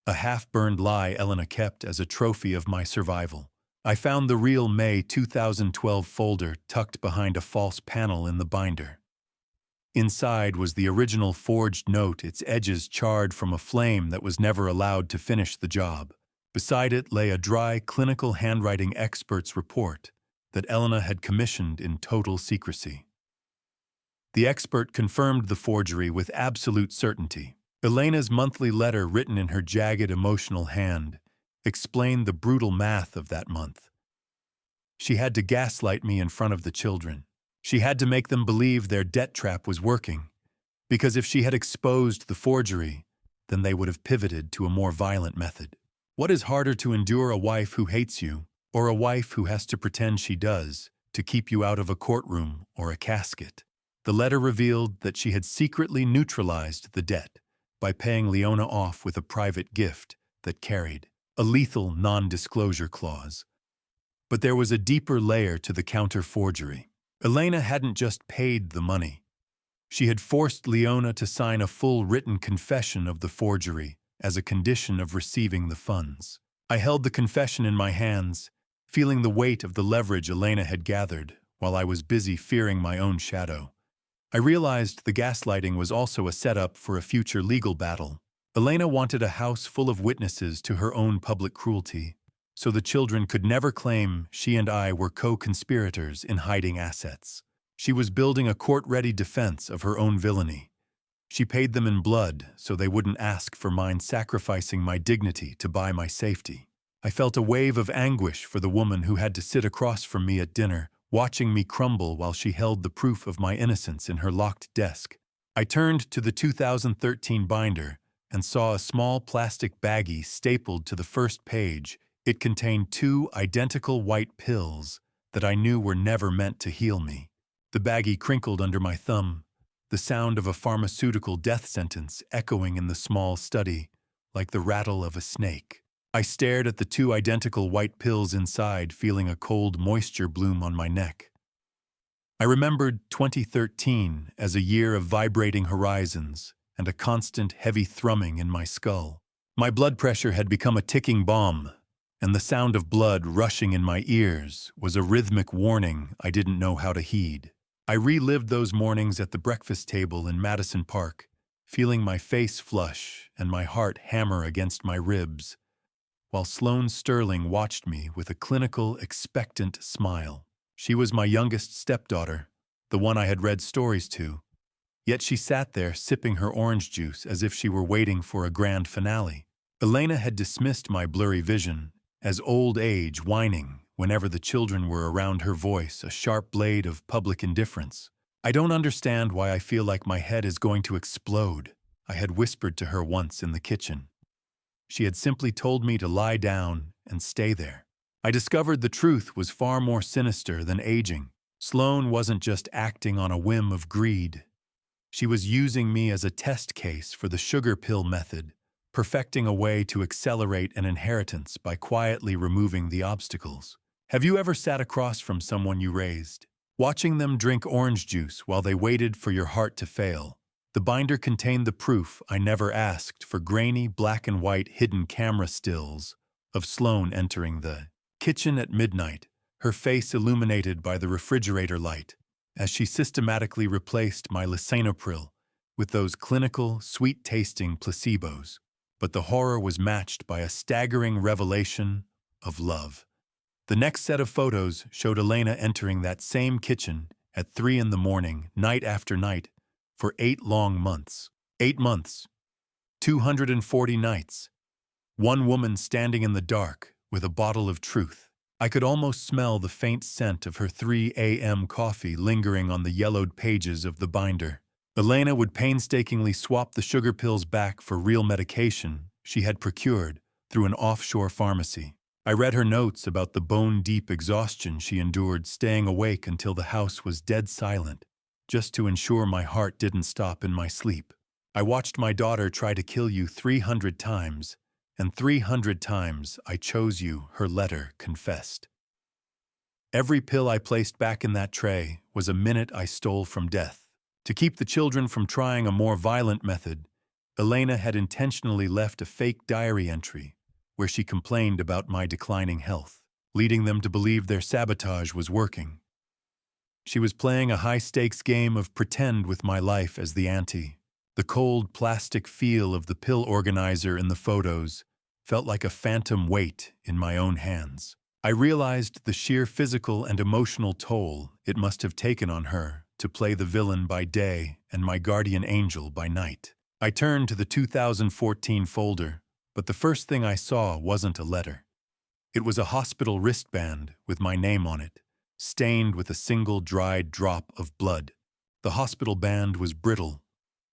A half-burned lie Elena kept as a trophy of my survival. I found the real May 2012 folder tucked behind a false panel in the binder. Inside was the original forged note, its edges charred from a flame that was never allowed to finish the job. Beside it lay a dry, clinical handwriting expert's report that Elena had commissioned in total secrecy. The expert confirmed the forgery with absolute certainty. Elena's monthly letter, written in her jagged, emotional hand, explained the brutal math of that month. She had to gaslight me in front of the children. She had to make them believe their debt trap was working, because if she had exposed the forgery, then they would have pivoted to a more violent method. What is harder to endure, a wife who hates you, or a wife who has to pretend she does to keep you out of a courtroom or a casket? The letter revealed that she had secretly neutralized the debt by paying Leona off with a private gift that carried a lethal non-disclosure clause. But there was a deeper layer to the counter-forgery. Elena hadn't just paid the money. She had forced Leona to sign a full written confession of the forgery as a condition of receiving the funds. I held the confession in my hands, feeling the weight of the leverage Elena had gathered while I was busy fearing my own shadow. I realized the gaslighting was also a setup for a future legal battle. Elena wanted a house full of witnesses to her own public cruelty, so the children could never claim she and I were co-conspirators in hiding assets. She was building a court-ready defense of her own villainy. She paid them in blood so they wouldn't ask for mine, sacrificing my dignity to buy my safety. I felt a wave of anguish for the woman who had to sit across from me at dinner, watching me crumble while she held the proof of my innocence in her locked desk. I turned to the 2013 binder and saw a small plastic baggie stapled to the first page. It contained 2 identical white pills that I knew were never meant to heal me. The baggie crinkled under my thumb, the sound of a pharmaceutical death sentence echoing in the small study like the rattle of a snake. I stared at the 2 identical white pills inside, feeling a cold moisture bloom on my neck. I remembered 2013 as a year of vibrating horizons and a constant heavy thrumming in my skull. My blood pressure had become a ticking bomb, and the sound of blood rushing in my ears was a rhythmic warning I didn't know how to heed. I relived those mornings at the breakfast table in Madison Park, feeling my face flush and my heart hammer against my ribs, while Sloane Sterling watched me with a clinical, expectant smile. She was my youngest stepdaughter, the one I had read stories to, yet she sat there sipping her orange juice as if she were waiting for a grand finale. Elena had dismissed my blurry vision as old age whining whenever the children were around, her voice a sharp blade of public indifference. "I don't understand why I feel like my head is going to explode," I had whispered to her once in the kitchen. She had simply told me to lie down and stay there. I discovered the truth was far more sinister than aging. Sloane wasn't just acting on a whim of greed. She was using me as a test case for the sugar pill method, perfecting a way to accelerate an inheritance by quietly removing the obstacles. Have you ever sat across from someone you raised, watching them drink orange juice while they waited for your heart to fail? The binder contained the proof I never asked for: grainy black and white hidden camera stills of Sloane entering the kitchen at midnight, her face illuminated by the refrigerator light, as she systematically replaced my lisinopril with those clinical, sweet-tasting placebos. But the horror was matched by a staggering revelation of love. The next set of photos showed Elena entering that same kitchen at 3 in the morning, night after night, for 8 long months. 8 months. 240 nights. One woman standing in the dark with a bottle of truth. I could almost smell the faint scent of her 3 a.m. coffee lingering on the yellowed pages of the binder. Elena would painstakingly swap the sugar pills back for real medication she had procured through an offshore pharmacy. I read her notes about the bone-deep exhaustion she endured, staying awake until the house was dead silent, just to ensure my heart didn't stop in my sleep. I watched my daughter try to kill you 300 times, and 300 times I chose you, her letter confessed. Every pill I placed back in that tray was a minute I stole from death. To keep the children from trying a more violent method, Elena had intentionally left a fake diary entry where she complained about my declining health, leading them to believe their sabotage was working. She was playing a high-stakes game of pretend with my life as the ante. The cold plastic feel of the pill organizer in the photos felt like a phantom weight in my own hands. I realized the sheer physical and emotional toll it must have taken on her to play the villain by day and my guardian angel by night. I turned to the 2014 folder, but the first thing I saw wasn't a letter. It was a hospital wristband with my name on it, stained with a single dried drop of blood. The hospital band was brittle,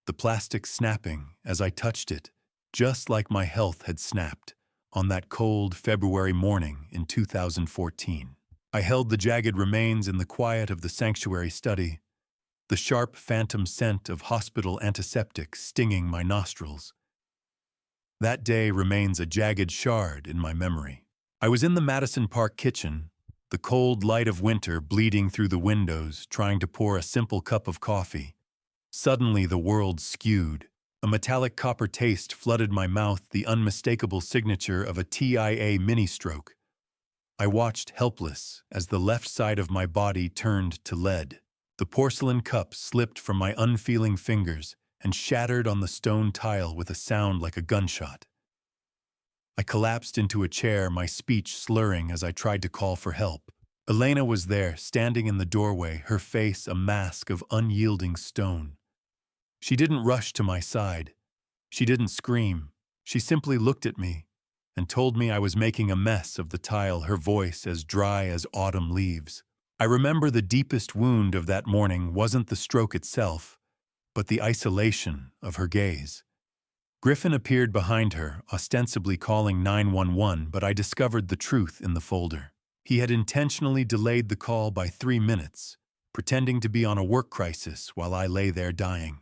the plastic snapping as I touched it, just like my health had snapped on that cold February morning in 2014. I held the jagged remains in the quiet of the sanctuary study, the sharp phantom scent of hospital antiseptic stinging my nostrils. That day remains a jagged shard in my memory. I was in the Madison Park kitchen, the cold light of winter bleeding through the windows, trying to pour a simple cup of coffee. Suddenly the world skewed. A metallic copper taste flooded my mouth, the unmistakable signature of a TIA mini-stroke. I watched helpless as the left side of my body turned to lead. The porcelain cup slipped from my unfeeling fingers and shattered on the stone tile with a sound like a gunshot. I collapsed into a chair, my speech slurring as I tried to call for help. Elena was there, standing in the doorway, her face a mask of unyielding stone. She didn't rush to my side. She didn't scream. She simply looked at me and told me I was making a mess of the tile, her voice as dry as autumn leaves. I remember the deepest wound of that morning wasn't the stroke itself, but the isolation of her gaze. Griffin appeared behind her, ostensibly calling 911, but I discovered the truth in the folder. He had intentionally delayed the call by 3 minutes, pretending to be on a work crisis while I lay there dying.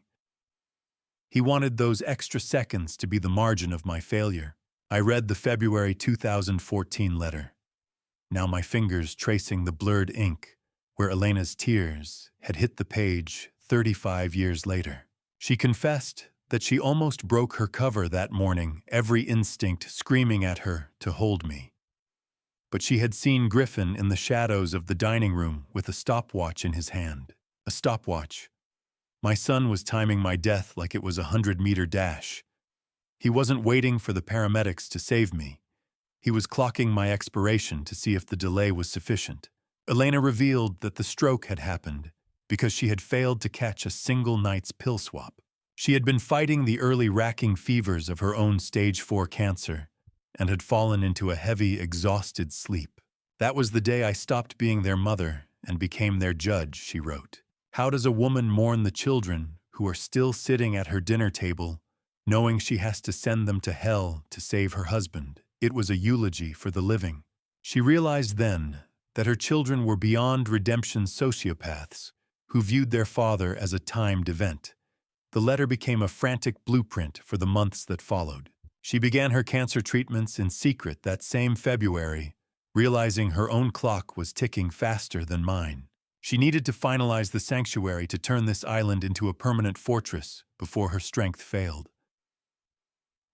He wanted those extra seconds to be the margin of my failure. I read the February 2014 letter, now my fingers tracing the blurred ink where Elena's tears had hit the page 35 years later. She confessed that she almost broke her cover that morning, every instinct screaming at her to hold me. but she had seen Griffin in the shadows of the dining room with a stopwatch in his hand. A stopwatch. My son was timing my death like it was a 100-meter dash. He wasn't waiting for the paramedics to save me. He was clocking my expiration to see if the delay was sufficient. Elena revealed that the stroke had happened because she had failed to catch a single night's pill swap. She had been fighting the early racking fevers of her own stage 4 cancer and had fallen into a heavy, exhausted sleep. That was the day I stopped being their mother and became their judge, she wrote. How does a woman mourn the children who are still sitting at her dinner table, knowing she has to send them to hell to save her husband? It was a eulogy for the living. She realized then that her children were beyond redemption sociopaths who viewed their father as a timed event. The letter became a frantic blueprint for the months that followed. She began her cancer treatments in secret that same February, realizing her own clock was ticking faster than mine. She needed to finalize the sanctuary to turn this island into a permanent fortress before her strength failed.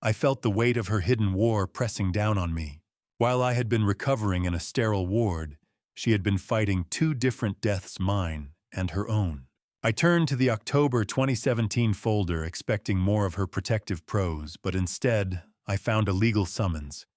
I felt the weight of her hidden war pressing down on me. While I had been recovering in a sterile ward, she had been fighting 2 different deaths, mine and her own. I turned to the October 2017 folder expecting more of her protective prose, but instead, I found a legal summons.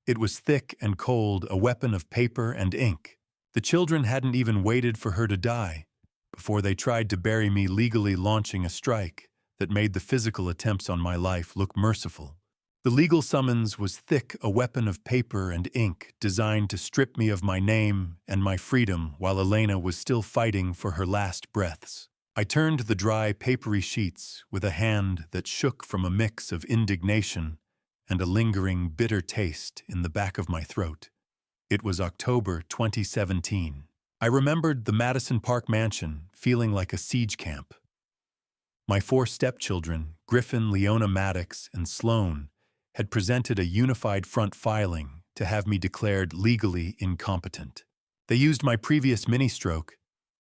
It was thick and cold, a weapon of paper and ink. The children hadn't even waited for her to die before they tried to bury me, legally launching a strike that made the physical attempts on my life look merciful. The legal summons was thick, a weapon of paper and ink designed to strip me of my name and my freedom while Elena was still fighting for her last breaths. I turned the dry, papery sheets with a hand that shook from a mix of indignation and a lingering, bitter taste in the back of my throat. It was October 2017. I remembered the Madison Park mansion feeling like a siege camp. My 4 stepchildren, Griffin, Leona Maddox, and Sloane, had presented a unified front filing to have me declared legally incompetent. They used my previous mini-stroke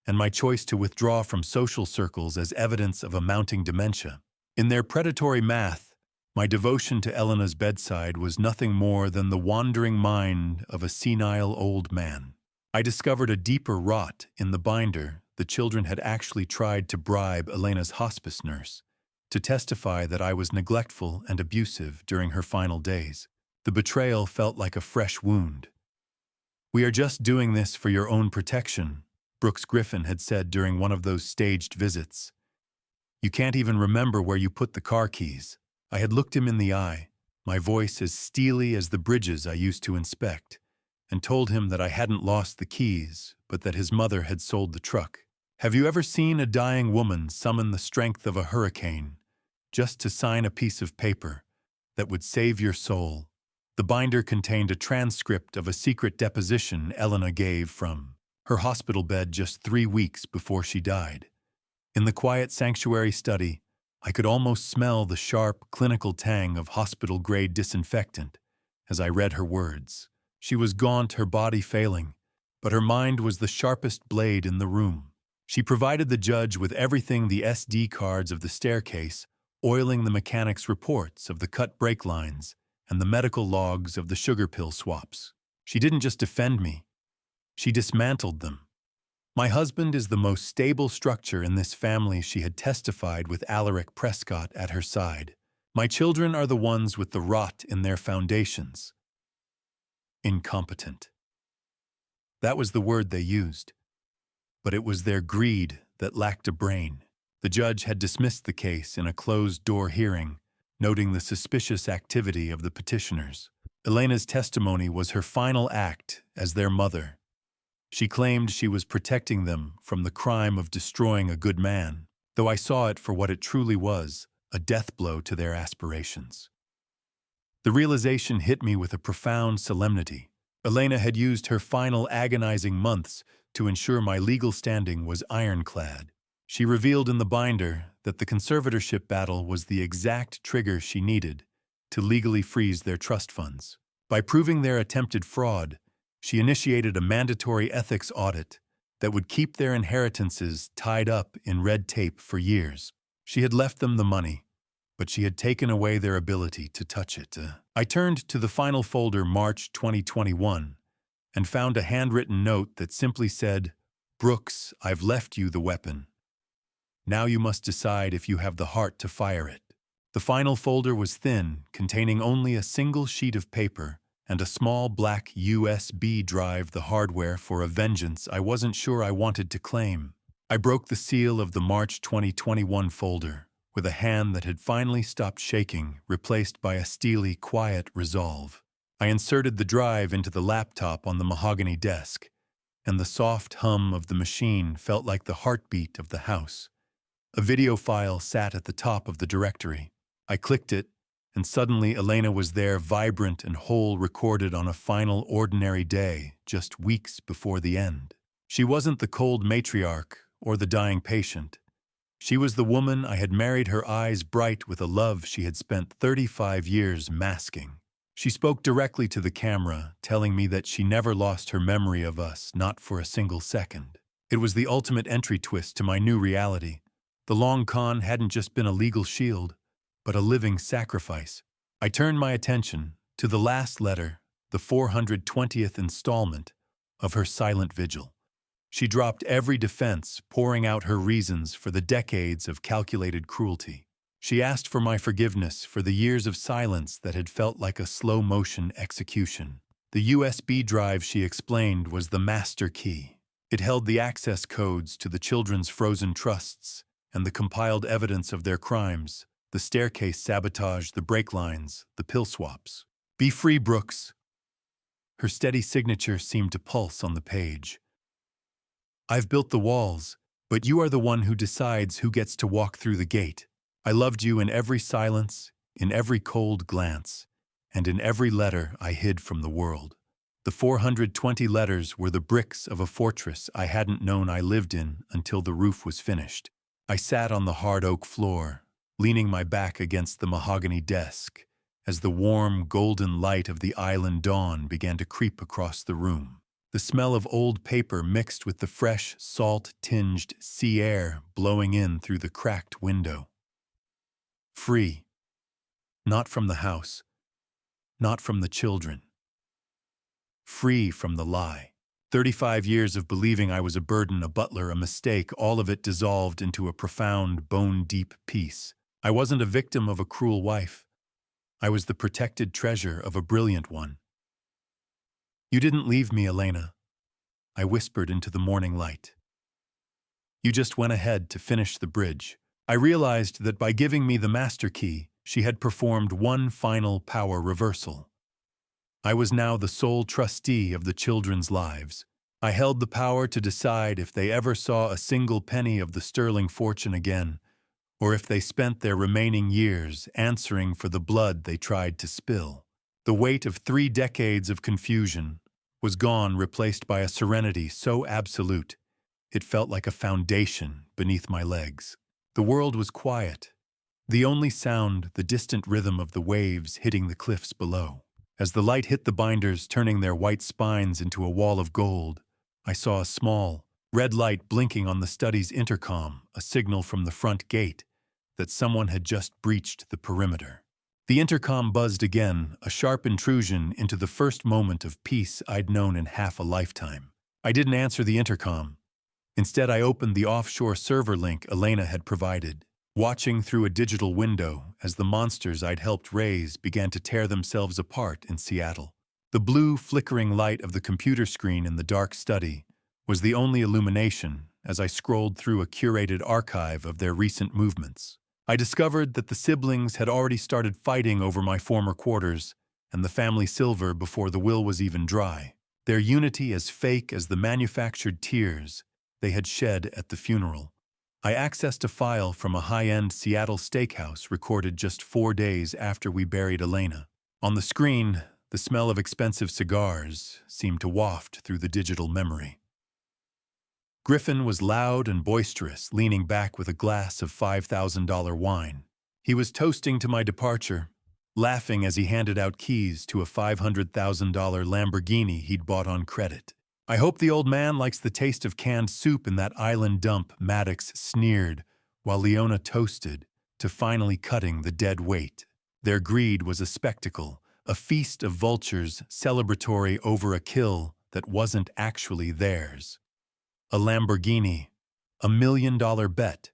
and my choice to withdraw from social circles as evidence of a mounting dementia. In their predatory math, my devotion to Elena's bedside was nothing more than the wandering mind of a senile old man. I discovered a deeper rot in the binder. The children had actually tried to bribe Elena's hospice nurse to testify that I was neglectful and abusive during her final days. The betrayal felt like a fresh wound. "We are just doing this for your own protection," Brooks Griffin had said during one of those staged visits. "You can't even remember where you put the car keys." I had looked him in the eye, my voice as steely as the bridges I used to inspect, and told him that I hadn't lost the keys, but that his mother had sold the truck. Have you ever seen a dying woman summon the strength of a hurricane just to sign a piece of paper that would save your soul? The binder contained a transcript of a secret deposition Elena gave from her hospital bed just 3 weeks before she died. In the quiet sanctuary study, I could almost smell the sharp, clinical tang of hospital-grade disinfectant as I read her words. She was gaunt, her body failing, but her mind was the sharpest blade in the room. She provided the judge with everything: the SD cards of the staircase, oiling the mechanics' reports of the cut brake lines, and the medical logs of the sugar pill swaps. She didn't just defend me, she dismantled them. My husband is the most stable structure in this family, she had testified with Alaric Prescott at her side. My children are the ones with the rot in their foundations. Incompetent. That was the word they used. But it was their greed that lacked a brain. The judge had dismissed the case in a closed-door hearing, noting the suspicious activity of the petitioners. Elena's testimony was her final act as their mother. She claimed she was protecting them from the crime of destroying a good man, though I saw it for what it truly was, a death blow to their aspirations. The realization hit me with a profound solemnity. Elena had used her final agonizing months to ensure my legal standing was ironclad. She revealed in the binder that the conservatorship battle was the exact trigger she needed to legally freeze their trust funds. By proving their attempted fraud, she initiated a mandatory ethics audit that would keep their inheritances tied up in red tape for years. She had left them the money, but she had taken away their ability to touch it. I turned to the final folder, March 2021, and found a handwritten note that simply said, "Brooks, I've left you the weapon. Now you must decide if you have the heart to fire it." The final folder was thin, containing only a single sheet of paper and a small black USB drive, the hardware for a vengeance I wasn't sure I wanted to claim. I broke the seal of the March 2021 folder with a hand that had finally stopped shaking, replaced by a steely, quiet resolve. I inserted the drive into the laptop on the mahogany desk, and the soft hum of the machine felt like the heartbeat of the house. A video file sat at the top of the directory. I clicked it, and suddenly Elena was there, vibrant and whole, recorded on a final, ordinary day, just weeks before the end. She wasn't the cold matriarch or the dying patient. She was the woman I had married, her eyes bright with a love she had spent 35 years masking. She spoke directly to the camera, telling me that she never lost her memory of us, not for a single second. It was the ultimate entry twist to my new reality. The long con hadn't just been a legal shield, but a living sacrifice. I turned my attention to the last letter, the 420th installment of her silent vigil. She dropped every defense, pouring out her reasons for the decades of calculated cruelty. She asked for my forgiveness for the years of silence that had felt like a slow-motion execution. The USB drive, she explained, was the master key. It held the access codes to the children's frozen trusts and the compiled evidence of their crimes, the staircase sabotage, the brake lines, the pill swaps. "Be free, Brooks." Her steady signature seemed to pulse on the page. "I've built the walls, but you are the one who decides who gets to walk through the gate. I loved you in every silence, in every cold glance, and in every letter I hid from the world." The 420 letters were the bricks of a fortress I hadn't known I lived in until the roof was finished. I sat on the hard oak floor, leaning my back against the mahogany desk, as the warm, golden light of the island dawn began to creep across the room. The smell of old paper mixed with the fresh, salt-tinged sea air blowing in through the cracked window. Free. Not from the house. Not from the children. Free from the lie. 35 years of believing I was a burden, a butler, a mistake, all of it dissolved into a profound, bone-deep peace. I wasn't a victim of a cruel wife. I was the protected treasure of a brilliant one. "You didn't leave me, Elena," I whispered into the morning light. "You just went ahead to finish the bridge." I realized that by giving me the master key, she had performed one final power reversal. I was now the sole trustee of the children's lives. I held the power to decide if they ever saw a single penny of the sterling fortune again, or if they spent their remaining years answering for the blood they tried to spill. The weight of 3 decades of confusion was gone, replaced by a serenity so absolute it felt like a foundation beneath my legs. The world was quiet. The only sound, the distant rhythm of the waves hitting the cliffs below. As the light hit the binders, turning their white spines into a wall of gold, I saw a small, red light blinking on the study's intercom, a signal from the front gate that someone had just breached the perimeter. The intercom buzzed again, a sharp intrusion into the first moment of peace I'd known in half a lifetime. I didn't answer the intercom. Instead, I opened the offshore server link Elena had provided, watching through a digital window as the monsters I'd helped raise began to tear themselves apart in Seattle. The blue, flickering light of the computer screen in the dark study was the only illumination as I scrolled through a curated archive of their recent movements. I discovered that the siblings had already started fighting over my former quarters and the family silver before the will was even dry, their unity as fake as the manufactured tears they had shed at the funeral. I accessed a file from a high-end Seattle steakhouse recorded just 4 days after we buried Elena. On the screen, the smell of expensive cigars seemed to waft through the digital memory. Griffin was loud and boisterous, leaning back with a glass of $5,000 wine. He was toasting to my departure, laughing as he handed out keys to a $500,000 Lamborghini he'd bought on credit. "I hope the old man likes the taste of canned soup in that island dump," Maddox sneered, while Leona toasted to finally cutting the dead weight. Their greed was a spectacle, a feast of vultures celebratory over a kill that wasn't actually theirs. A Lamborghini, $1 million bet,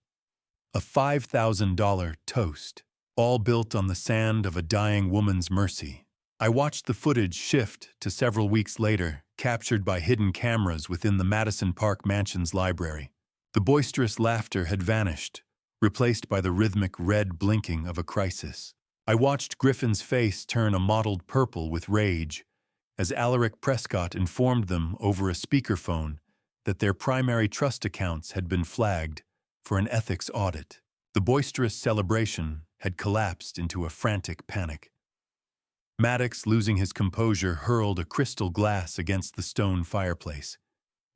a $5,000 toast, all built on the sand of a dying woman's mercy. I watched the footage shift to several weeks later, captured by hidden cameras within the Madison Park Mansion's library. The boisterous laughter had vanished, replaced by the rhythmic red blinking of a crisis. I watched Griffin's face turn a mottled purple with rage as Alaric Prescott informed them over a speakerphone that their primary trust accounts had been flagged for an ethics audit. The boisterous celebration had collapsed into a frantic panic. Maddox, losing his composure, hurled a crystal glass against the stone fireplace.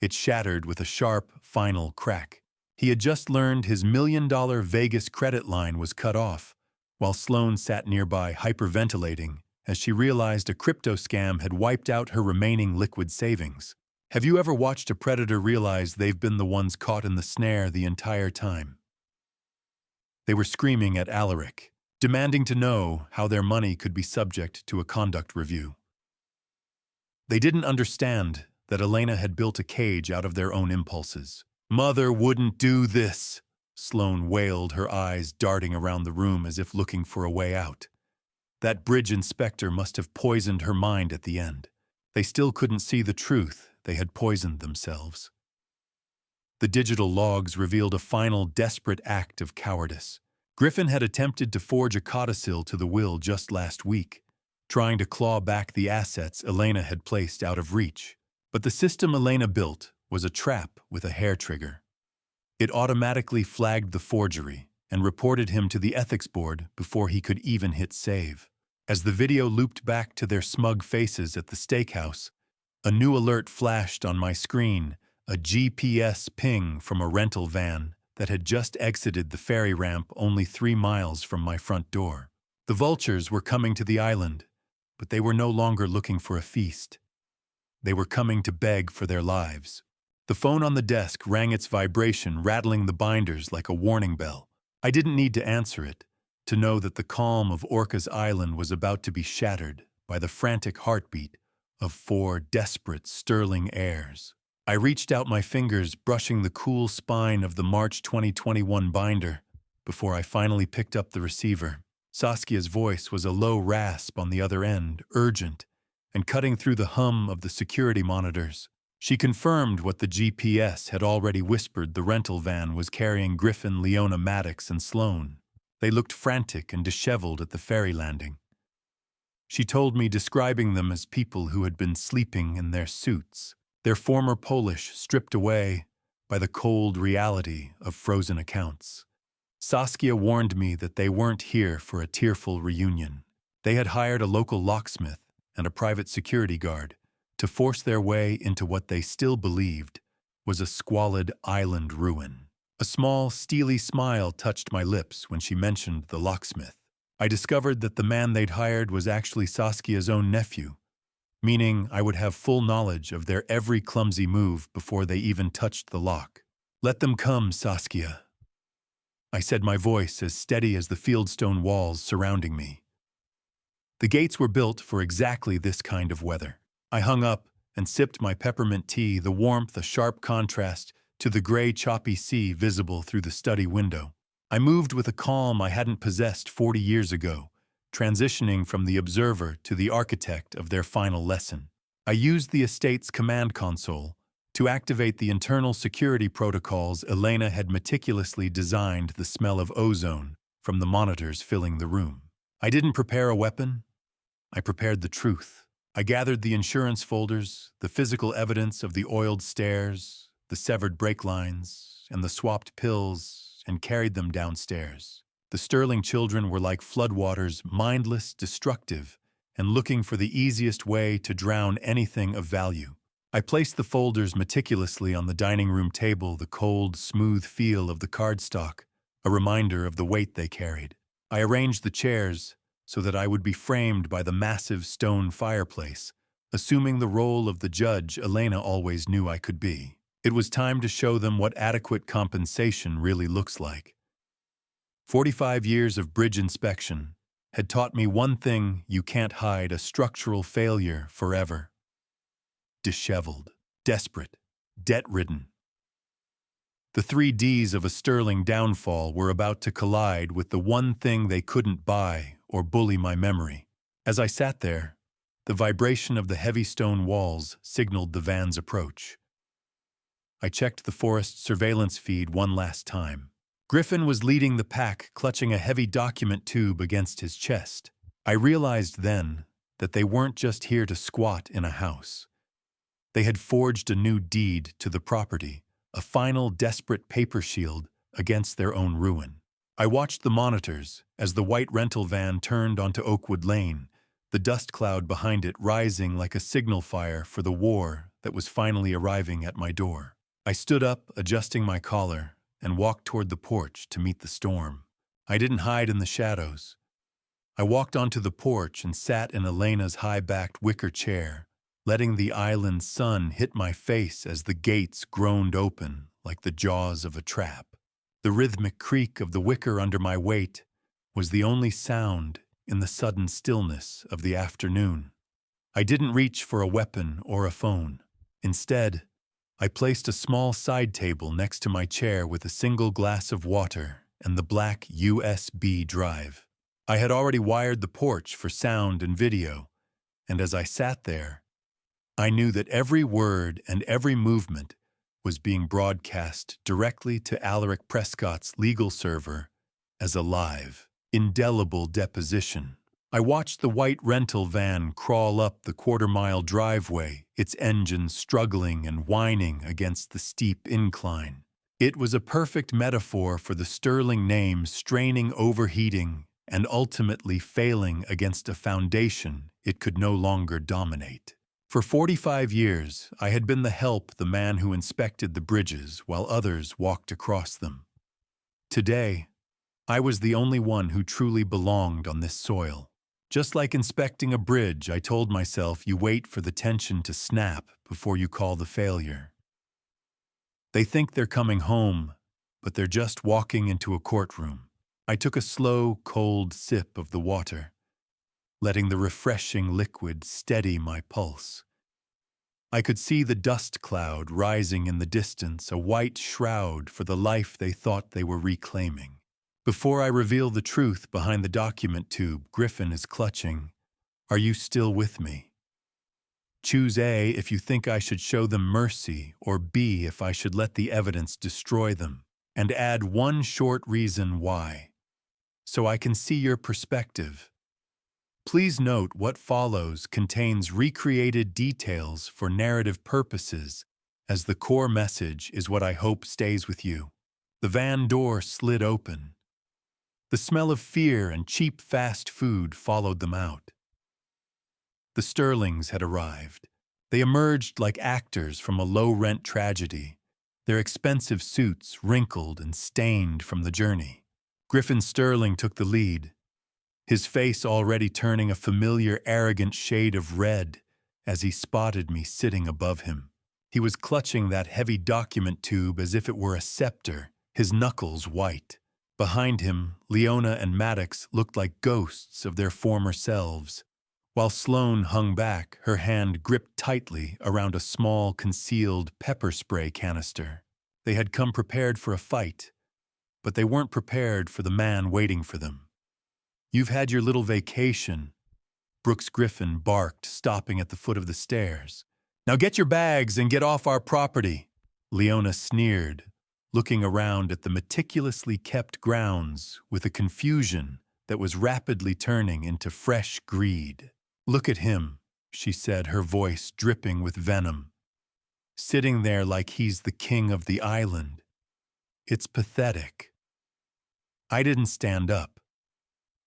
It shattered with a sharp, final crack. He had just learned his $1 million Vegas credit line was cut off, while Sloane sat nearby hyperventilating as she realized a crypto scam had wiped out her remaining liquid savings. Have you ever watched a predator realize they've been the ones caught in the snare the entire time? They were screaming at Alaric, demanding to know how their money could be subject to a conduct review. They didn't understand that Elena had built a cage out of their own impulses. "Mother wouldn't do this," Sloane wailed, her eyes darting around the room as if looking for a way out. That bridge inspector must have poisoned her mind at the end. They still couldn't see the truth. They had poisoned themselves. The digital logs revealed a final desperate act of cowardice. Griffin had attempted to forge a codicil to the will just last week, trying to claw back the assets Elena had placed out of reach. But the system Elena built was a trap with a hair trigger. It automatically flagged the forgery and reported him to the ethics board before he could even hit save. As the video looped back to their smug faces at the steakhouse, a new alert flashed on my screen, a GPS ping from a rental van that had just exited the ferry ramp only 3 miles from my front door. The vultures were coming to the island, but they were no longer looking for a feast. They were coming to beg for their lives. The phone on the desk rang its vibration, rattling the binders like a warning bell. I didn't need to answer it, to know that the calm of Orcas Island was about to be shattered by the frantic heartbeat of 4 desperate, sterling heirs. I reached out my fingers, brushing the cool spine of the March 2021 binder, before I finally picked up the receiver. Saskia's voice was a low rasp on the other end, urgent, and cutting through the hum of the security monitors. She confirmed what the GPS had already whispered: the rental van was carrying Griffin, Leona, Maddox, and Sloane. They looked frantic and disheveled at the ferry landing. She told me, describing them as people who had been sleeping in their suits, their former polish stripped away by the cold reality of frozen accounts. Saskia warned me that they weren't here for a tearful reunion. They had hired a local locksmith and a private security guard to force their way into what they still believed was a squalid island ruin. A small, steely smile touched my lips when she mentioned the locksmith. I discovered that the man they'd hired was actually Saskia's own nephew, meaning I would have full knowledge of their every clumsy move before they even touched the lock. "Let them come, Saskia," I said, my voice as steady as the fieldstone walls surrounding me. The gates were built for exactly this kind of weather. I hung up and sipped my peppermint tea, the warmth a sharp contrast to the gray, choppy sea visible through the study window. I moved with a calm I hadn't possessed 40 years ago, transitioning from the observer to the architect of their final lesson. I used the estate's command console to activate the internal security protocols Elena had meticulously designed, the smell of ozone from the monitors filling the room. I didn't prepare a weapon. I prepared the truth. I gathered the insurance folders, the physical evidence of the oiled stairs, the severed brake lines, and the swapped pills, and carried them downstairs. The Sterling children were like floodwaters, mindless, destructive, and looking for the easiest way to drown anything of value. I placed the folders meticulously on the dining room table, the cold, smooth feel of the cardstock, a reminder of the weight they carried. I arranged the chairs so that I would be framed by the massive stone fireplace, assuming the role of the judge Elena always knew I could be. It was time to show them what adequate compensation really looks like. 45 years of bridge inspection had taught me one thing: you can't hide a structural failure forever. disheveled, desperate, debt-ridden. The 3 Ds of a sterling downfall were about to collide with the one thing they couldn't buy or bully my memory. As I sat there, the vibration of the heavy stone walls signaled the van's approach. I checked the forest surveillance feed one last time. Griffin was leading the pack, clutching a heavy document tube against his chest. I realized then that they weren't just here to squat in a house. They had forged a new deed to the property, a final desperate paper shield against their own ruin. I watched the monitors as the white rental van turned onto Oakwood Lane, the dust cloud behind it rising like a signal fire for the war that was finally arriving at my door. I stood up, adjusting my collar, and walked toward the porch to meet the storm. I didn't hide in the shadows. I walked onto the porch and sat in Elena's high-backed wicker chair, letting the island sun hit my face as the gates groaned open like the jaws of a trap. The rhythmic creak of the wicker under my weight was the only sound in the sudden stillness of the afternoon. I didn't reach for a weapon or a phone. Instead, I placed a small side table next to my chair with a single glass of water and the black USB drive. I had already wired the porch for sound and video, and as I sat there, I knew that every word and every movement was being broadcast directly to Alaric Prescott's legal server as a live, indelible deposition. I watched the white rental van crawl up the quarter-mile driveway, its engine struggling and whining against the steep incline. It was a perfect metaphor for the sterling name straining, overheating, and ultimately failing against a foundation it could no longer dominate. For 45 years, I had been the help, the man who inspected the bridges while others walked across them. Today, I was the only one who truly belonged on this soil. Just like inspecting a bridge, I told myself you wait for the tension to snap before you call the failure. They think they're coming home, but they're just walking into a courtroom. I took a slow, cold sip of the water, letting the refreshing liquid steady my pulse. I could see the dust cloud rising in the distance, a white shroud for the life they thought they were reclaiming. Before I reveal the truth behind the document tube Griffin is clutching, are you still with me? Choose A if you think I should show them mercy, or B if I should let the evidence destroy them, and add one short reason why, so I can see your perspective. Please note what follows contains recreated details for narrative purposes, as the core message is what I hope stays with you. The van door slid open. The smell of fear and cheap fast food followed them out. The Sterlings had arrived. They emerged like actors from a low-rent tragedy, their expensive suits wrinkled and stained from the journey. Griffin Sterling took the lead, his face already turning a familiar, arrogant shade of red as he spotted me sitting above him. He was clutching that heavy document tube as if it were a scepter, his knuckles white. Behind him, Leona and Maddox looked like ghosts of their former selves, while Sloane hung back, her hand gripped tightly around a small, concealed pepper spray canister. They had come prepared for a fight, but they weren't prepared for the man waiting for them. "You've had your little vacation," Brooks Griffin barked, stopping at the foot of the stairs. "Now get your bags and get off our property." Leona sneered, looking around at the meticulously kept grounds with a confusion that was rapidly turning into fresh greed. "Look at him," she said, her voice dripping with venom. "Sitting there like he's the king of the island. It's pathetic." I didn't stand up.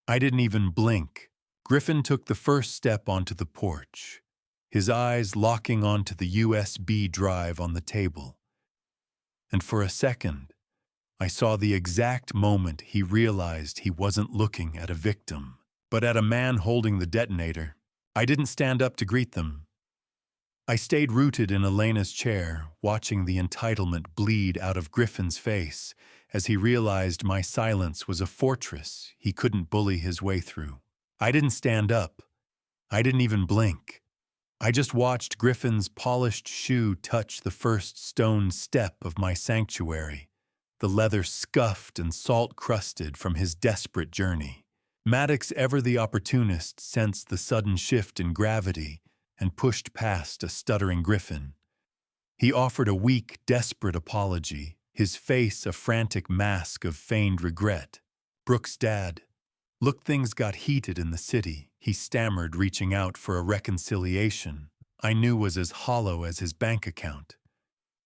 I didn't even blink. Griffin took the first step onto the porch, his eyes locking onto the USB drive on the table. And for a second, I saw the exact moment he realized he wasn't looking at a victim, but at a man holding the detonator. I didn't stand up to greet them. I stayed rooted in Elena's chair, watching the entitlement bleed out of Griffin's face as he realized my silence was a fortress he couldn't bully his way through. I didn't stand up. I didn't even blink. I just watched Griffin's polished shoe touch the first stone step of my sanctuary, the leather scuffed and salt-crusted from his desperate journey. Maddox, ever the opportunist, sensed the sudden shift in gravity and pushed past a stuttering Griffin. He offered a weak, desperate apology, his face a frantic mask of feigned regret. "Brooke's dad. Look, things got heated in the city," he stammered, reaching out for a reconciliation I knew was as hollow as his bank account.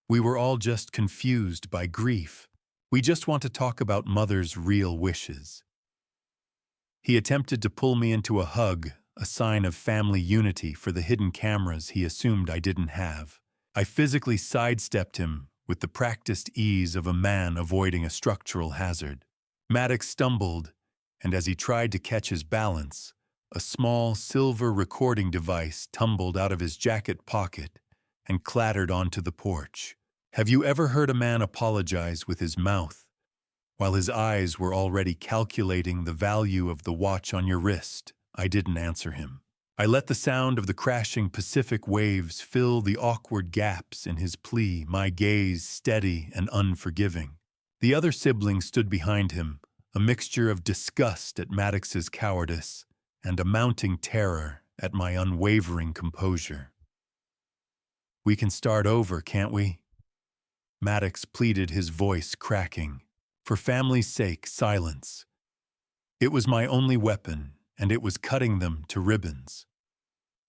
"We were all just confused by grief. We just want to talk about Mother's real wishes." He attempted to pull me into a hug, a sign of family unity for the hidden cameras he assumed I didn't have. I physically sidestepped him with the practiced ease of a man avoiding a structural hazard. Maddox stumbled, and as he tried to catch his balance, a small silver recording device tumbled out of his jacket pocket and clattered onto the porch. Have you ever heard a man apologize with his mouth, while his eyes were already calculating the value of the watch on your wrist? I didn't answer him. I let the sound of the crashing Pacific waves fill the awkward gaps in his plea, my gaze steady and unforgiving. The other sibling stood behind him, a mixture of disgust at Maddox's cowardice and a mounting terror at my unwavering composure. "We can start over, can't we?" Maddox pleaded, his voice cracking. "For family's sake, silence." It was my only weapon, and it was cutting them to ribbons.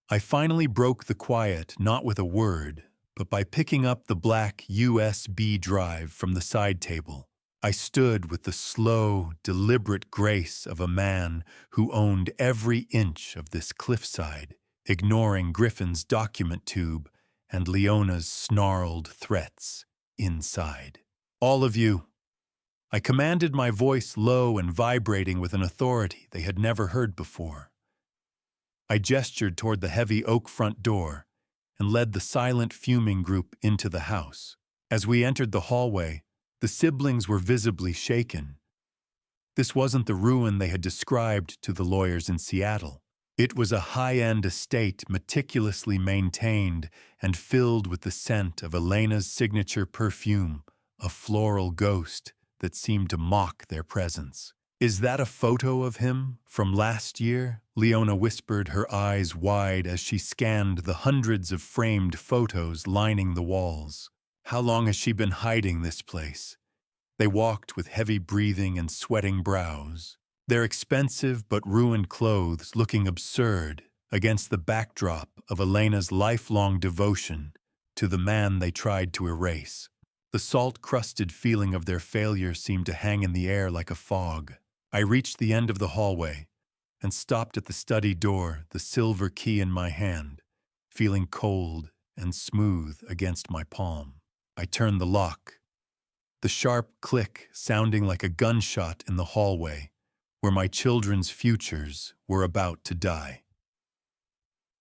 I finally broke the quiet, not with a word, but by picking up the black USB drive from the side table. I stood with the slow, deliberate grace of a man who owned every inch of this cliffside, ignoring Griffin's document tube and Leona's snarled threats inside. "All of you." I commanded, my voice low and vibrating with an authority they had never heard before. I gestured toward the heavy oak front door and led the silent, fuming group into the house. As we entered the hallway, the siblings were visibly shaken. This wasn't the ruin they had described to the lawyers in Seattle. It was a high-end estate meticulously maintained and filled with the scent of Elena's signature perfume, a floral ghost that seemed to mock their presence. "Is that a photo of him from last year?" Leona whispered, her eyes wide as she scanned the hundreds of framed photos lining the walls. "How long has she been hiding this place?" They walked with heavy breathing and sweating brows, their expensive but ruined clothes looking absurd against the backdrop of Elena's lifelong devotion to the man they tried to erase. The salt-crusted feeling of their failure seemed to hang in the air like a fog. I reached the end of the hallway and stopped at the study door, the silver key in my hand, feeling cold and smooth against my palm. I turned the lock, the sharp click sounding like a gunshot in the hallway where my children's futures were about to die.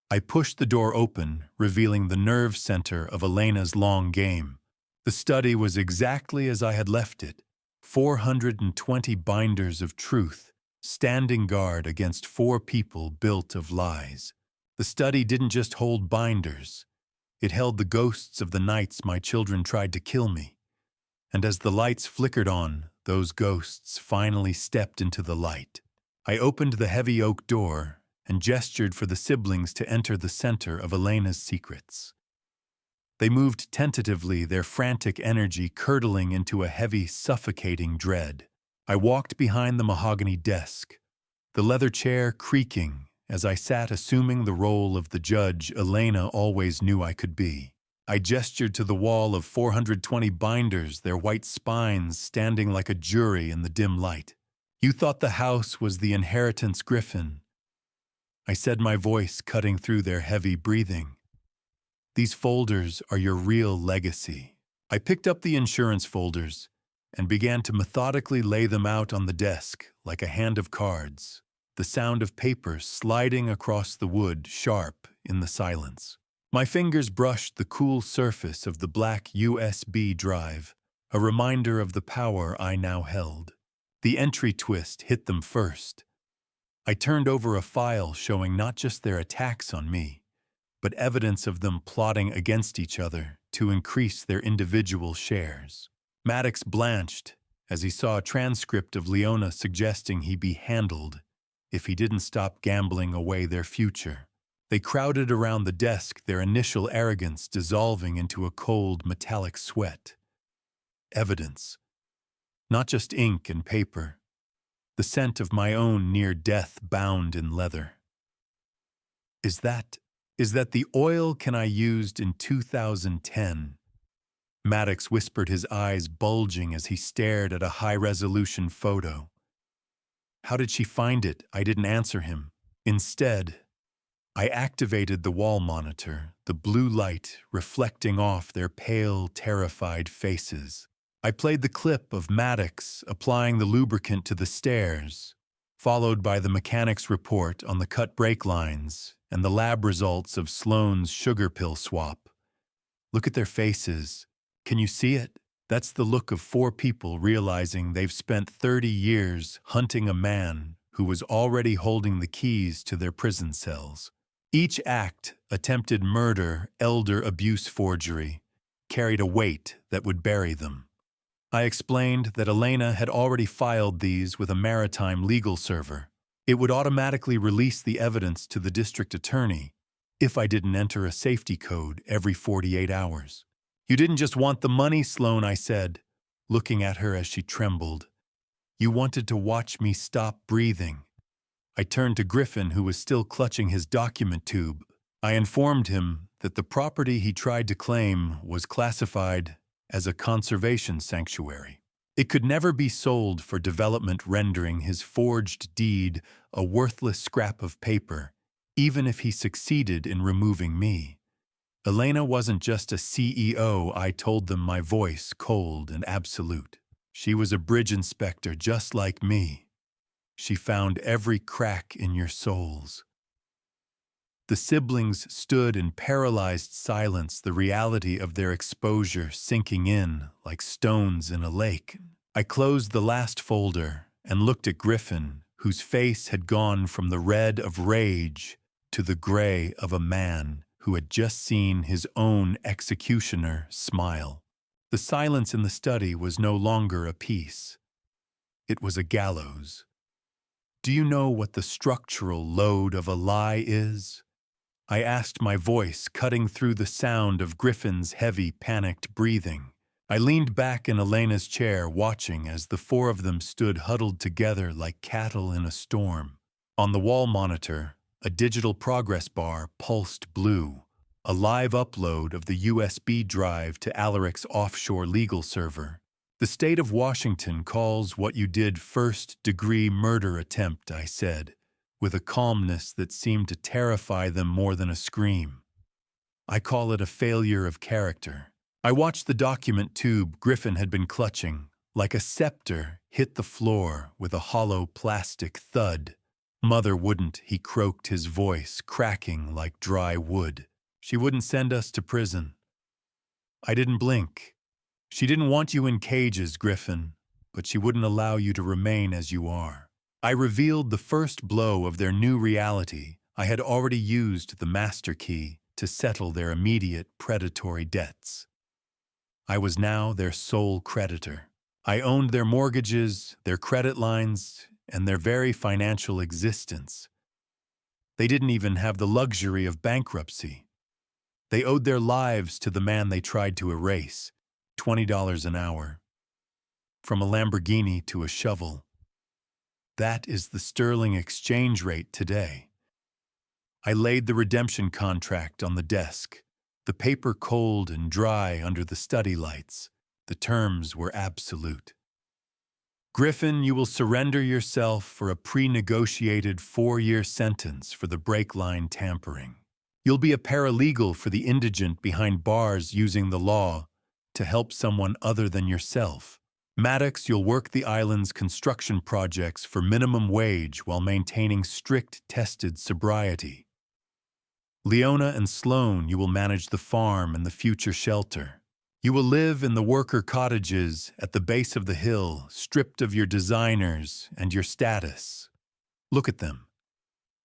I pushed the door open, revealing the nerve center of Elena's long game. The study was exactly as I had left it, 420 binders of truth, standing guard against 4 people built of lies. The study didn't just hold binders, it held the ghosts of the nights my children tried to kill me. And as the lights flickered on, those ghosts finally stepped into the light. I opened the heavy oak door and gestured for the siblings to enter the center of Elena's secrets. They moved tentatively, their frantic energy curdling into a heavy, suffocating dread. I walked behind the mahogany desk, the leather chair creaking as I sat assuming the role of the judge Elena always knew I could be. I gestured to the wall of 420 binders, their white spines standing like a jury in the dim light. "You thought the house was the inheritance, Griffin," I said, my voice cutting through their heavy breathing. "These folders are your real legacy." I picked up the insurance folders and began to methodically lay them out on the desk like a hand of cards, the sound of paper sliding across the wood sharp in the silence. My fingers brushed the cool surface of the black USB drive, a reminder of the power I now held. The entry twist hit them first. I turned over a file showing not just their attacks on me, but evidence of them plotting against each other to increase their individual shares. Maddox blanched as he saw a transcript of Leona suggesting he be handled if he didn't stop gambling away their future. They crowded around the desk, their initial arrogance dissolving into a cold, metallic sweat. Evidence. Not just ink and paper. The scent of my own near death bound in leather. Is that the oil can I used in 2010? Maddox whispered, his eyes bulging as he stared at a high-resolution photo. How did she find it? I didn't answer him. Instead, I activated the wall monitor, the blue light reflecting off their pale, terrified faces. I played the clip of Maddox applying the lubricant to the stairs, followed by the mechanic's report on the cut brake lines and the lab results of Sloane's sugar pill swap. Look at their faces. Can you see it? That's the look of 4 people realizing they've spent 30 years hunting a man who was already holding the keys to their prison cells. Each act, attempted murder, elder abuse forgery, carried a weight that would bury them. I explained that Elena had already filed these with a maritime legal server. It would automatically release the evidence to the district attorney if I didn't enter a safety code every 48 hours. You didn't just want the money, Sloane, I said, looking at her as she trembled. You wanted to watch me stop breathing. I turned to Griffin, who was still clutching his document tube. I informed him that the property he tried to claim was classified as a conservation sanctuary. It could never be sold for development, rendering his forged deed a worthless scrap of paper, even if he succeeded in removing me. Elena wasn't just a CEO, I told them, my voice cold and absolute. She was a bridge inspector just like me. She found every crack in your souls. The siblings stood in paralyzed silence, the reality of their exposure sinking in like stones in a lake. I closed the last folder and looked at Griffin, whose face had gone from the red of rage to the gray of a man who had just seen his own executioner smile. The silence in the study was no longer a peace. It was a gallows. Do you know what the structural load of a lie is? I asked, my voice cutting through the sound of Griffin's heavy, panicked breathing. I leaned back in Elena's chair, watching as the 4 of them stood huddled together like cattle in a storm. On the wall monitor, a digital progress bar pulsed blue, a live upload of the USB drive to Alaric's offshore legal server. The state of Washington calls what you did first-degree murder attempt, I said, with a calmness that seemed to terrify them more than a scream. I call it a failure of character. I watched the document tube Griffin had been clutching, like a scepter, hit the floor with a hollow plastic thud. Mother wouldn't, he croaked, his voice cracking like dry wood. She wouldn't send us to prison. I didn't blink. She didn't want you in cages, Griffin, but she wouldn't allow you to remain as you are. I revealed the first blow of their new reality. I had already used the master key to settle their immediate predatory debts. I was now their sole creditor. I owned their mortgages, their credit lines, and their very financial existence. They didn't even have the luxury of bankruptcy. They owed their lives to the man they tried to erase, $20 an hour. From a Lamborghini to a shovel. That is the sterling exchange rate today. I laid the redemption contract on the desk, the paper cold and dry under the study lights. The terms were absolute. Griffin, you will surrender yourself for a pre-negotiated 4-year sentence for the brake line tampering. You'll be a paralegal for the indigent behind bars using the law to help someone other than yourself. Maddox, you'll work the island's construction projects for minimum wage while maintaining strict tested sobriety. Leona and Sloane, you will manage the farm and the future shelter. You will live in the worker cottages at the base of the hill, stripped of your designers and your status. Look at them.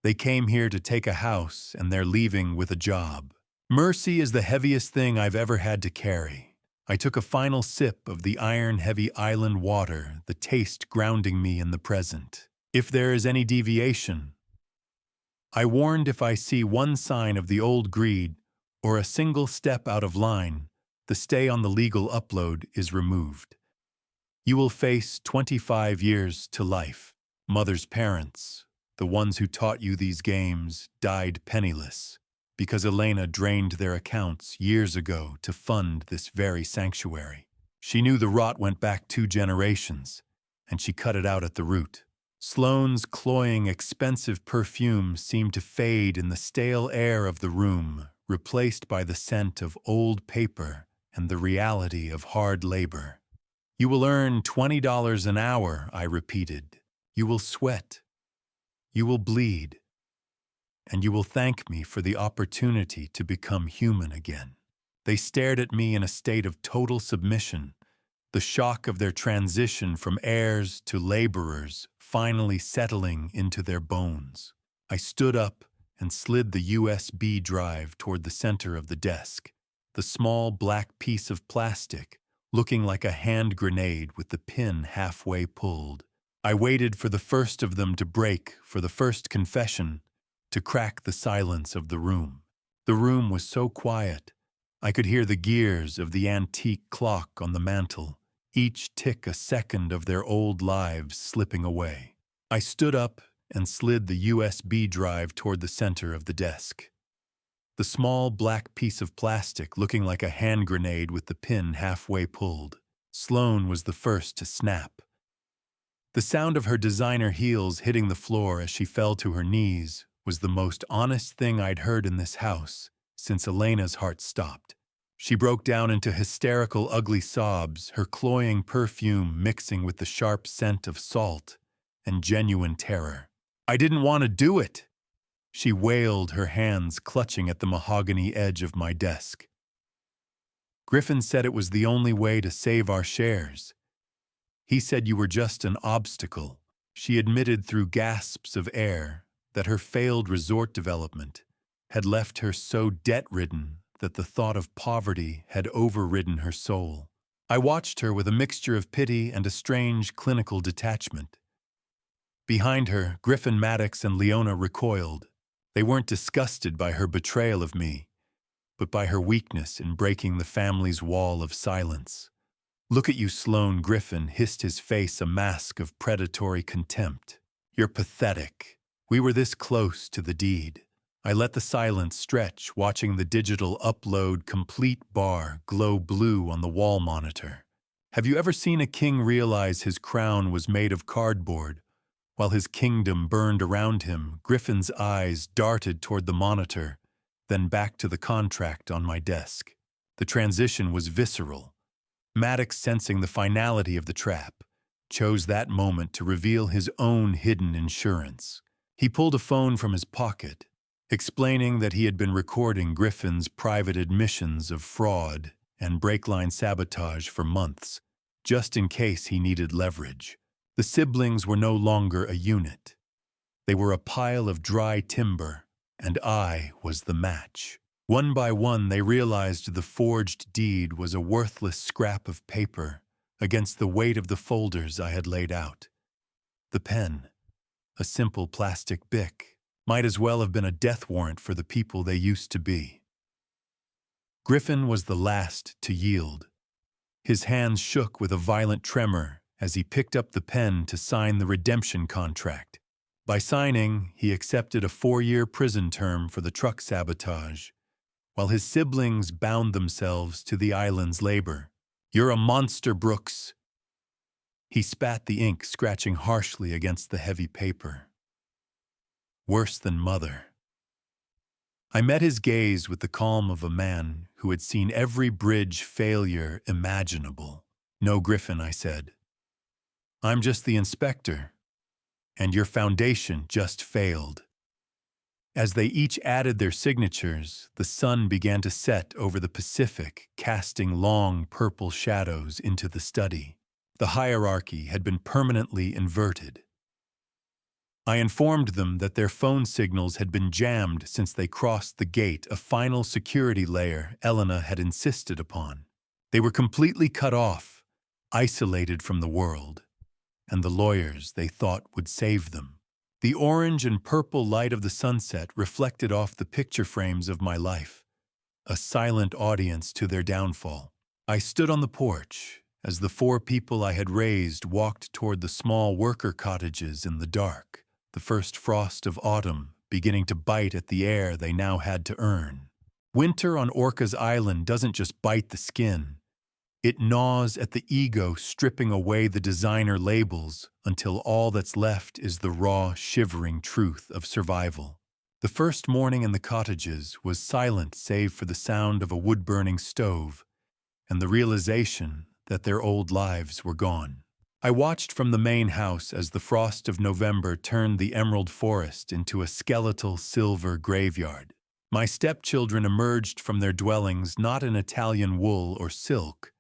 They came here to take a house, and they're leaving with a job. Mercy is the heaviest thing I've ever had to carry. I took a final sip of the iron-heavy island water, the taste grounding me in the present. If there is any deviation, I warned, if I see one sign of the old greed or a single step out of line, the stay on the legal upload is removed. You will face 25 years to life. Mother's parents, the ones who taught you these games, died penniless because Elena drained their accounts years ago to fund this very sanctuary. She knew the rot went back 2 generations, and she cut it out at the root. Sloane's cloying, expensive perfume seemed to fade in the stale air of the room, replaced by the scent of old paper and the reality of hard labor. You will earn $20 an hour, I repeated. You will sweat. You will bleed. And you will thank me for the opportunity to become human again. They stared at me in a state of total submission, the shock of their transition from heirs to laborers finally settling into their bones. I stood up and slid the USB drive toward the center of the desk, the small black piece of plastic looking like a hand grenade with the pin halfway pulled. I waited for the first of them to break, for the first confession to crack the silence of the room. The room was so quiet, I could hear the gears of the antique clock on the mantel, each tick a second of their old lives slipping away. I stood up and slid the USB drive toward the center of the desk. The small black piece of plastic looking like a hand grenade with the pin halfway pulled. Sloane was the first to snap. The sound of her designer heels hitting the floor as she fell to her knees was the most honest thing I'd heard in this house since Elena's heart stopped. She broke down into hysterical, ugly sobs, her cloying perfume mixing with the sharp scent of salt and genuine terror. I didn't want to do it, she wailed, her hands clutching at the mahogany edge of my desk. Griffin said it was the only way to save our shares. He said you were just an obstacle. She admitted through gasps of air that her failed resort development had left her so debt-ridden that the thought of poverty had overridden her soul. I watched her with a mixture of pity and a strange clinical detachment. Behind her, Griffin, Maddox, and Leona recoiled. They weren't disgusted by her betrayal of me, but by her weakness in breaking the family's wall of silence. Look at you, Sloane, Griffin hissed, his face a mask of predatory contempt. You're pathetic. We were this close to the deed. I let the silence stretch, watching the digital upload complete bar glow blue on the wall monitor. Have you ever seen a king realize his crown was made of cardboard? While his kingdom burned around him, Griffin's eyes darted toward the monitor, then back to the contract on my desk. The transition was visceral. Maddox, sensing the finality of the trap, chose that moment to reveal his own hidden insurance. He pulled a phone from his pocket, explaining that he had been recording Griffin's private admissions of fraud and break-line sabotage for months, just in case he needed leverage. The siblings were no longer a unit. They were a pile of dry timber, and I was the match. One by one, they realized the forged deed was a worthless scrap of paper against the weight of the folders I had laid out. The pen, a simple plastic bic, might as well have been a death warrant for the people they used to be. Griffin was the last to yield. His hands shook with a violent tremor as he picked up the pen to sign the redemption contract. By signing, he accepted a 4-year prison term for the truck sabotage, while his siblings bound themselves to the island's labor. You're a monster, Brooks. He spat the ink, scratching harshly against the heavy paper. Worse than mother. I met his gaze with the calm of a man who had seen every bridge failure imaginable. No, Griffin, I said. I'm just the inspector, and your foundation just failed. As they each added their signatures, the sun began to set over the Pacific, casting long purple shadows into the study. The hierarchy had been permanently inverted. I informed them that their phone signals had been jammed since they crossed the gate, a final security layer Elena had insisted upon. They were completely cut off, isolated from the world, and the lawyers they thought would save them. The orange and purple light of the sunset reflected off the picture frames of my life, a silent audience to their downfall. I stood on the porch as the 4 people I had raised walked toward the small worker cottages in the dark, the first frost of autumn beginning to bite at the air they now had to earn. Winter on Orcas Island doesn't just bite the skin. It gnaws at the ego, stripping away the designer labels until all that's left is the raw, shivering truth of survival. The first morning in the cottages was silent save for the sound of a wood-burning stove and the realization that their old lives were gone. I watched from the main house as the frost of November turned the emerald forest into a skeletal silver graveyard. My stepchildren emerged from their dwellings not in Italian wool or silk,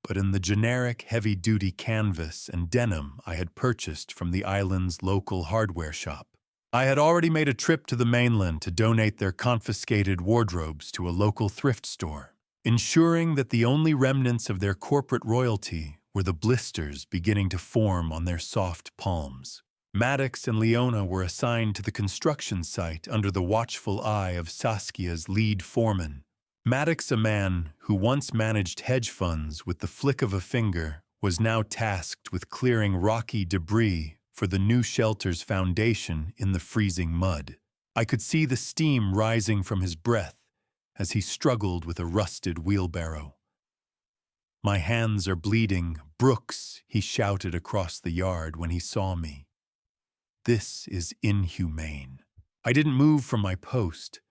but in the generic heavy-duty canvas and denim I had purchased from the island's local hardware shop. I had already made a trip to the mainland to donate their confiscated wardrobes to a local thrift store, ensuring that the only remnants of their corporate royalty were the blisters beginning to form on their soft palms. Maddox and Leona were assigned to the construction site under the watchful eye of Saskia's lead foreman. Maddox, a man who once managed hedge funds with the flick of a finger, was now tasked with clearing rocky debris for the new shelter's foundation in the freezing mud. I could see the steam rising from his breath as he struggled with a rusted wheelbarrow. "My hands are bleeding, Brooks," he shouted across the yard when he saw me. "This is inhumane." I didn't move from my post.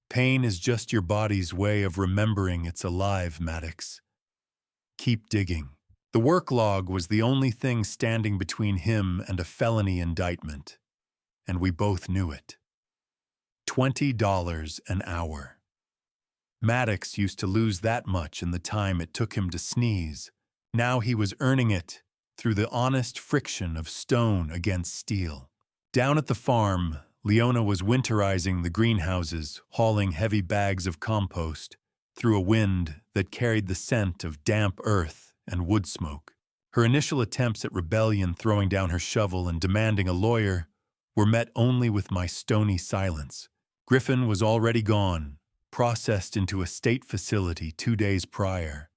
"Pain is just your body's way of remembering it's alive, Maddox. Keep digging." The work log was the only thing standing between him and a felony indictment, and we both knew it. $20 an hour. Maddox used to lose that much in the time it took him to sneeze. Now he was earning it through the honest friction of stone against steel. Down at the farm, Leona was winterizing the greenhouses, hauling heavy bags of compost through a wind that carried the scent of damp earth and wood smoke. Her initial attempts at rebellion, throwing down her shovel and demanding a lawyer, were met only with my stony silence. Griffin was already gone, processed into a state facility 2 days prior,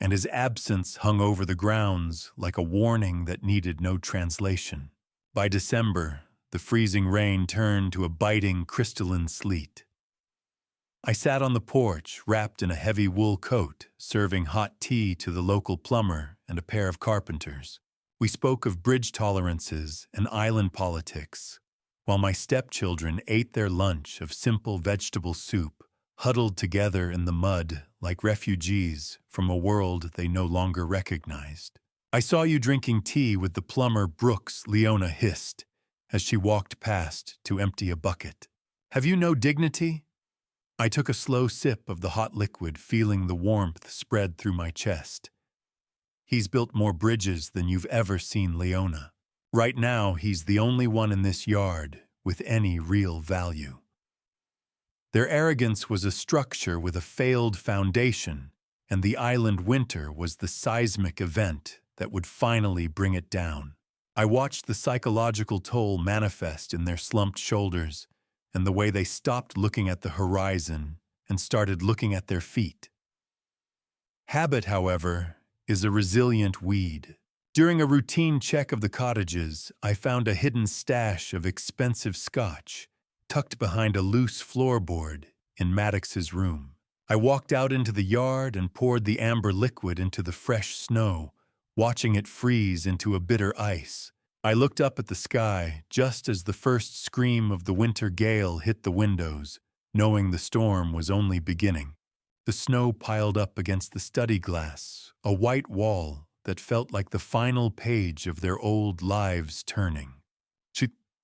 and his absence hung over the grounds like a warning that needed no translation. By December, the freezing rain turned to a biting, crystalline sleet. I sat on the porch, wrapped in a heavy wool coat, serving hot tea to the local plumber and a pair of carpenters. We spoke of bridge tolerances and island politics, while my stepchildren ate their lunch of simple vegetable soup, huddled together in the mud like refugees from a world they no longer recognized. "I saw you drinking tea with the plumber, Brooks," Leona hissed as she walked past to empty a bucket. "Have you no dignity?" I took a slow sip of the hot liquid, feeling the warmth spread through my chest. "He's built more bridges than you've ever seen, Leona. Right now, he's the only one in this yard with any real value." Their arrogance was a structure with a failed foundation, and the island winter was the seismic event that would finally bring it down. I watched the psychological toll manifest in their slumped shoulders and the way they stopped looking at the horizon and started looking at their feet. Habit, however, is a resilient weed. During a routine check of the cottages, I found a hidden stash of expensive scotch tucked behind a loose floorboard in Maddox's room. I walked out into the yard and poured the amber liquid into the fresh snow, watching it freeze into a bitter ice. I looked up at the sky just as the first scream of the winter gale hit the windows, knowing the storm was only beginning. The snow piled up against the study glass, a white wall that felt like the final page of their old lives turning.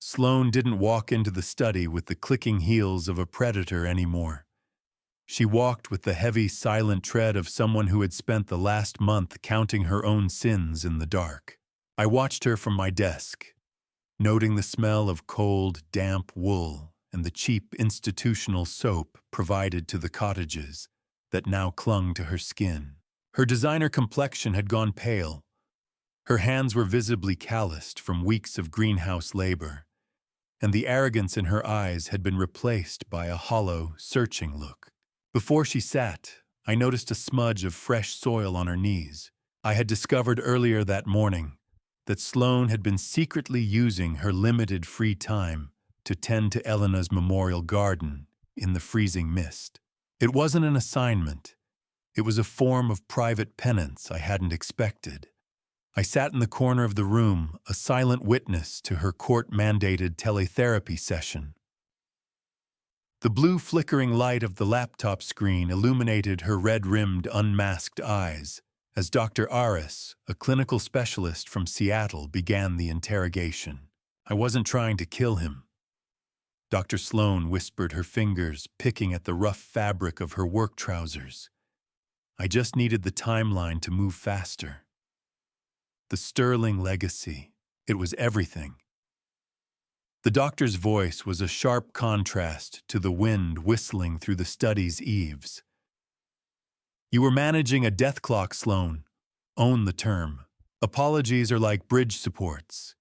Sloane didn't walk into the study with the clicking heels of a predator anymore. She walked with the heavy, silent tread of someone who had spent the last month counting her own sins in the dark. I watched her from my desk. noting the smell of cold, damp wool and the cheap institutional soap provided to the cottages that now clung to her skin. Her designer complexion had gone pale. Her hands were visibly calloused from weeks of greenhouse labor, and the arrogance in her eyes had been replaced by a hollow, searching look. Before she sat, I noticed a smudge of fresh soil on her knees. I had discovered earlier that morning that Sloane had been secretly using her limited free time to tend to Elena's memorial garden in the freezing mist. It wasn't an assignment. It was a form of private penance I hadn't expected. I sat in the corner of the room, a silent witness to her court-mandated teletherapy session. The blue flickering light of the laptop screen illuminated her red-rimmed, unmasked eyes as Dr. Aris, a clinical specialist from Seattle, began the interrogation. I wasn't trying to kill him. Dr. Sloane whispered, her fingers picking at the rough fabric of her work trousers. I just needed the timeline to move faster. The sterling legacy. It was everything. The doctor's voice was a sharp contrast to the wind whistling through the study's eaves. You were managing a death clock, Sloane. Own the term. Apologies are like bridge supports.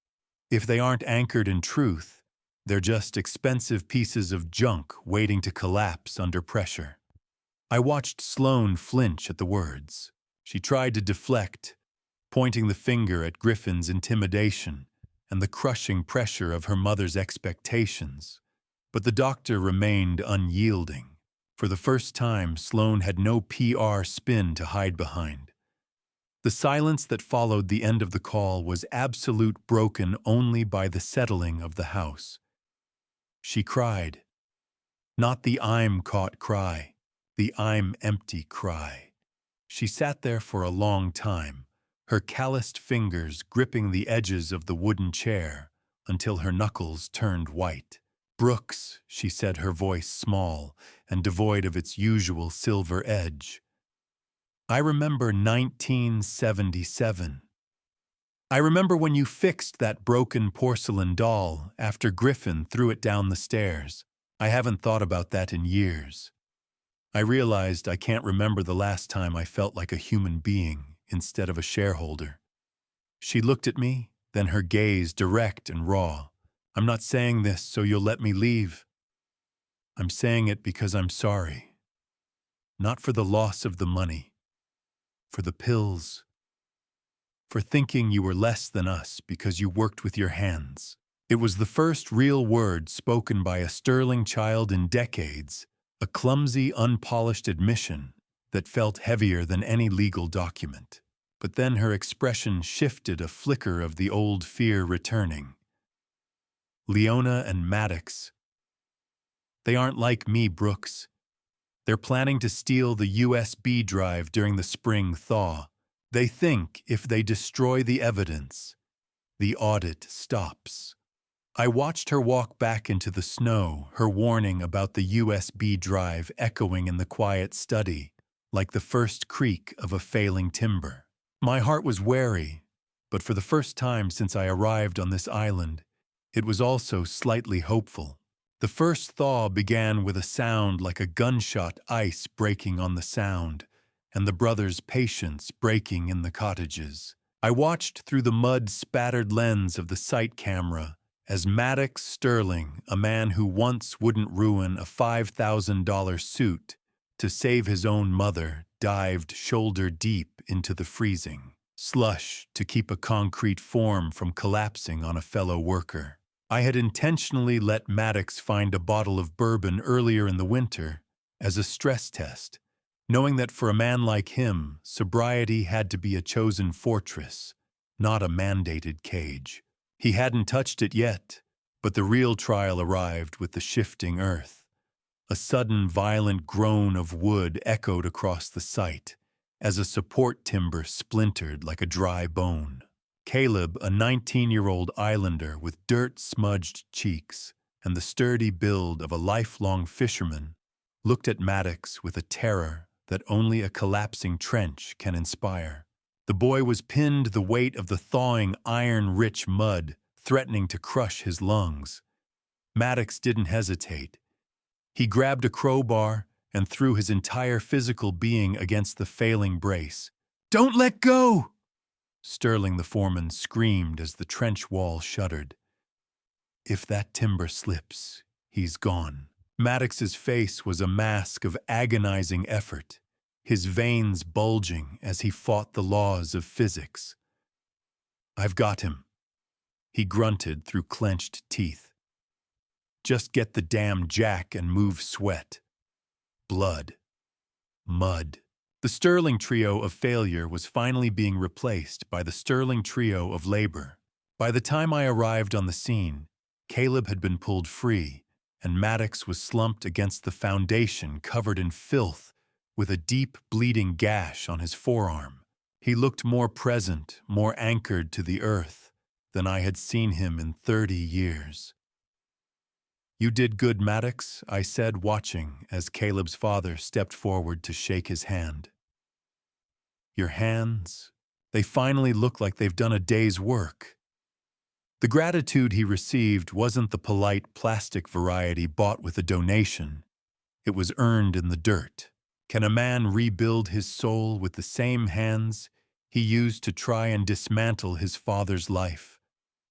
If they aren't anchored in truth, they're just expensive pieces of junk waiting to collapse under pressure. I watched Sloane flinch at the words. She tried to deflect, pointing the finger at Griffin's intimidation and the crushing pressure of her mother's expectations. But the doctor remained unyielding. For the first time, Sloane had no PR spin to hide behind. The silence that followed the end of the call was absolute, broken only by the settling of the house. She cried. Not the I'm caught cry, the I'm empty cry. She sat there for a long time, her calloused fingers gripping the edges of the wooden chair until her knuckles turned white. Brooks, she said, her voice small and devoid of its usual silver edge. I remember 1977. I remember when you fixed that broken porcelain doll after Griffin threw it down the stairs. I haven't thought about that in years. I realized I can't remember the last time I felt like a human being instead of a shareholder. She looked at me, then her gaze direct and raw. I'm not saying this so you'll let me leave. I'm saying it because I'm sorry. Not for the loss of the money, for the pills, for thinking you were less than us because you worked with your hands. It was the first real word spoken by a sterling child in decades, a clumsy, unpolished admission that felt heavier than any legal document. But then her expression shifted, a flicker of the old fear returning. Leona and Maddox. They aren't like me, Brooks. They're planning to steal the USB drive during the spring thaw. They think if they destroy the evidence, the audit stops. I watched her walk back into the snow, her warning about the USB drive echoing in the quiet study, like the first creak of a failing timber. My heart was wary, but for the first time since I arrived on this island, it was also slightly hopeful. The first thaw began with a sound like a gunshot, ice breaking on the sound, and the brothers' patience breaking in the cottages. I watched through the mud-spattered lens of the sight camera as Maddox Sterling, a man who once wouldn't ruin a $5,000 suit to save his own mother, dived shoulder-deep into the freezing slush to keep a concrete form from collapsing on a fellow worker. I had intentionally let Maddox find a bottle of bourbon earlier in the winter as a stress test, knowing that for a man like him, sobriety had to be a chosen fortress, not a mandated cage. He hadn't touched it yet, but the real trial arrived with the shifting earth. A sudden violent groan of wood echoed across the site as a support timber splintered like a dry bone. Caleb, a 19-year-old islander with dirt-smudged cheeks and the sturdy build of a lifelong fisherman, looked at Maddox with a terror that only a collapsing trench can inspire. The boy was pinned, the weight of the thawing iron-rich mud threatening to crush his lungs. Maddox didn't hesitate. He grabbed a crowbar and threw his entire physical being against the failing brace. "Don't let go!" Sterling the foreman screamed as the trench wall shuddered. "If that timber slips, he's gone." Maddox's face was a mask of agonizing effort, his veins bulging as he fought the laws of physics. "I've got him," he grunted through clenched teeth. "Just get the damn jack and move sweat. Blood. Mud." The Sterling trio of failure was finally being replaced by the Sterling trio of labor. By the time I arrived on the scene, Caleb had been pulled free, and Maddox was slumped against the foundation covered in filth with a deep bleeding gash on his forearm. He looked more present, more anchored to the earth than I had seen him in 30 years. "You did good, Maddox," I said, watching as Caleb's father stepped forward to shake his hand. "Your hands, they finally look like they've done a day's work." The gratitude he received wasn't the polite plastic variety bought with a donation. It was earned in the dirt. Can a man rebuild his soul with the same hands he used to try and dismantle his father's life?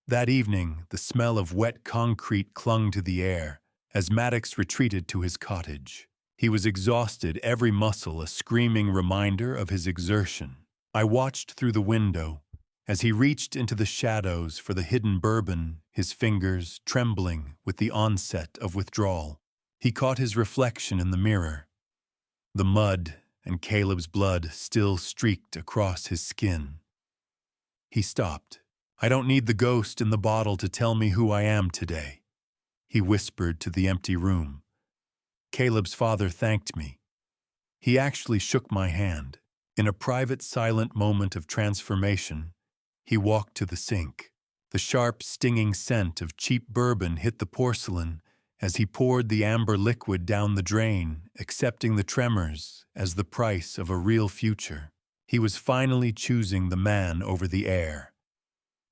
That evening, the smell of wet concrete clung to the air as Maddox retreated to his cottage. He was exhausted, every muscle a screaming reminder of his exertion. I watched through the window as he reached into the shadows for the hidden bourbon, his fingers trembling with the onset of withdrawal. He caught his reflection in the mirror. The mud and Caleb's blood still streaked across his skin. He stopped. "I don't need the ghost in the bottle to tell me who I am today," he whispered to the empty room. Caleb's father thanked me. He actually shook my hand. In a private, silent moment of transformation, he walked to the sink. The sharp, stinging scent of cheap bourbon hit the porcelain as he poured the amber liquid down the drain, accepting the tremors as the price of a real future. He was finally choosing the man over the air.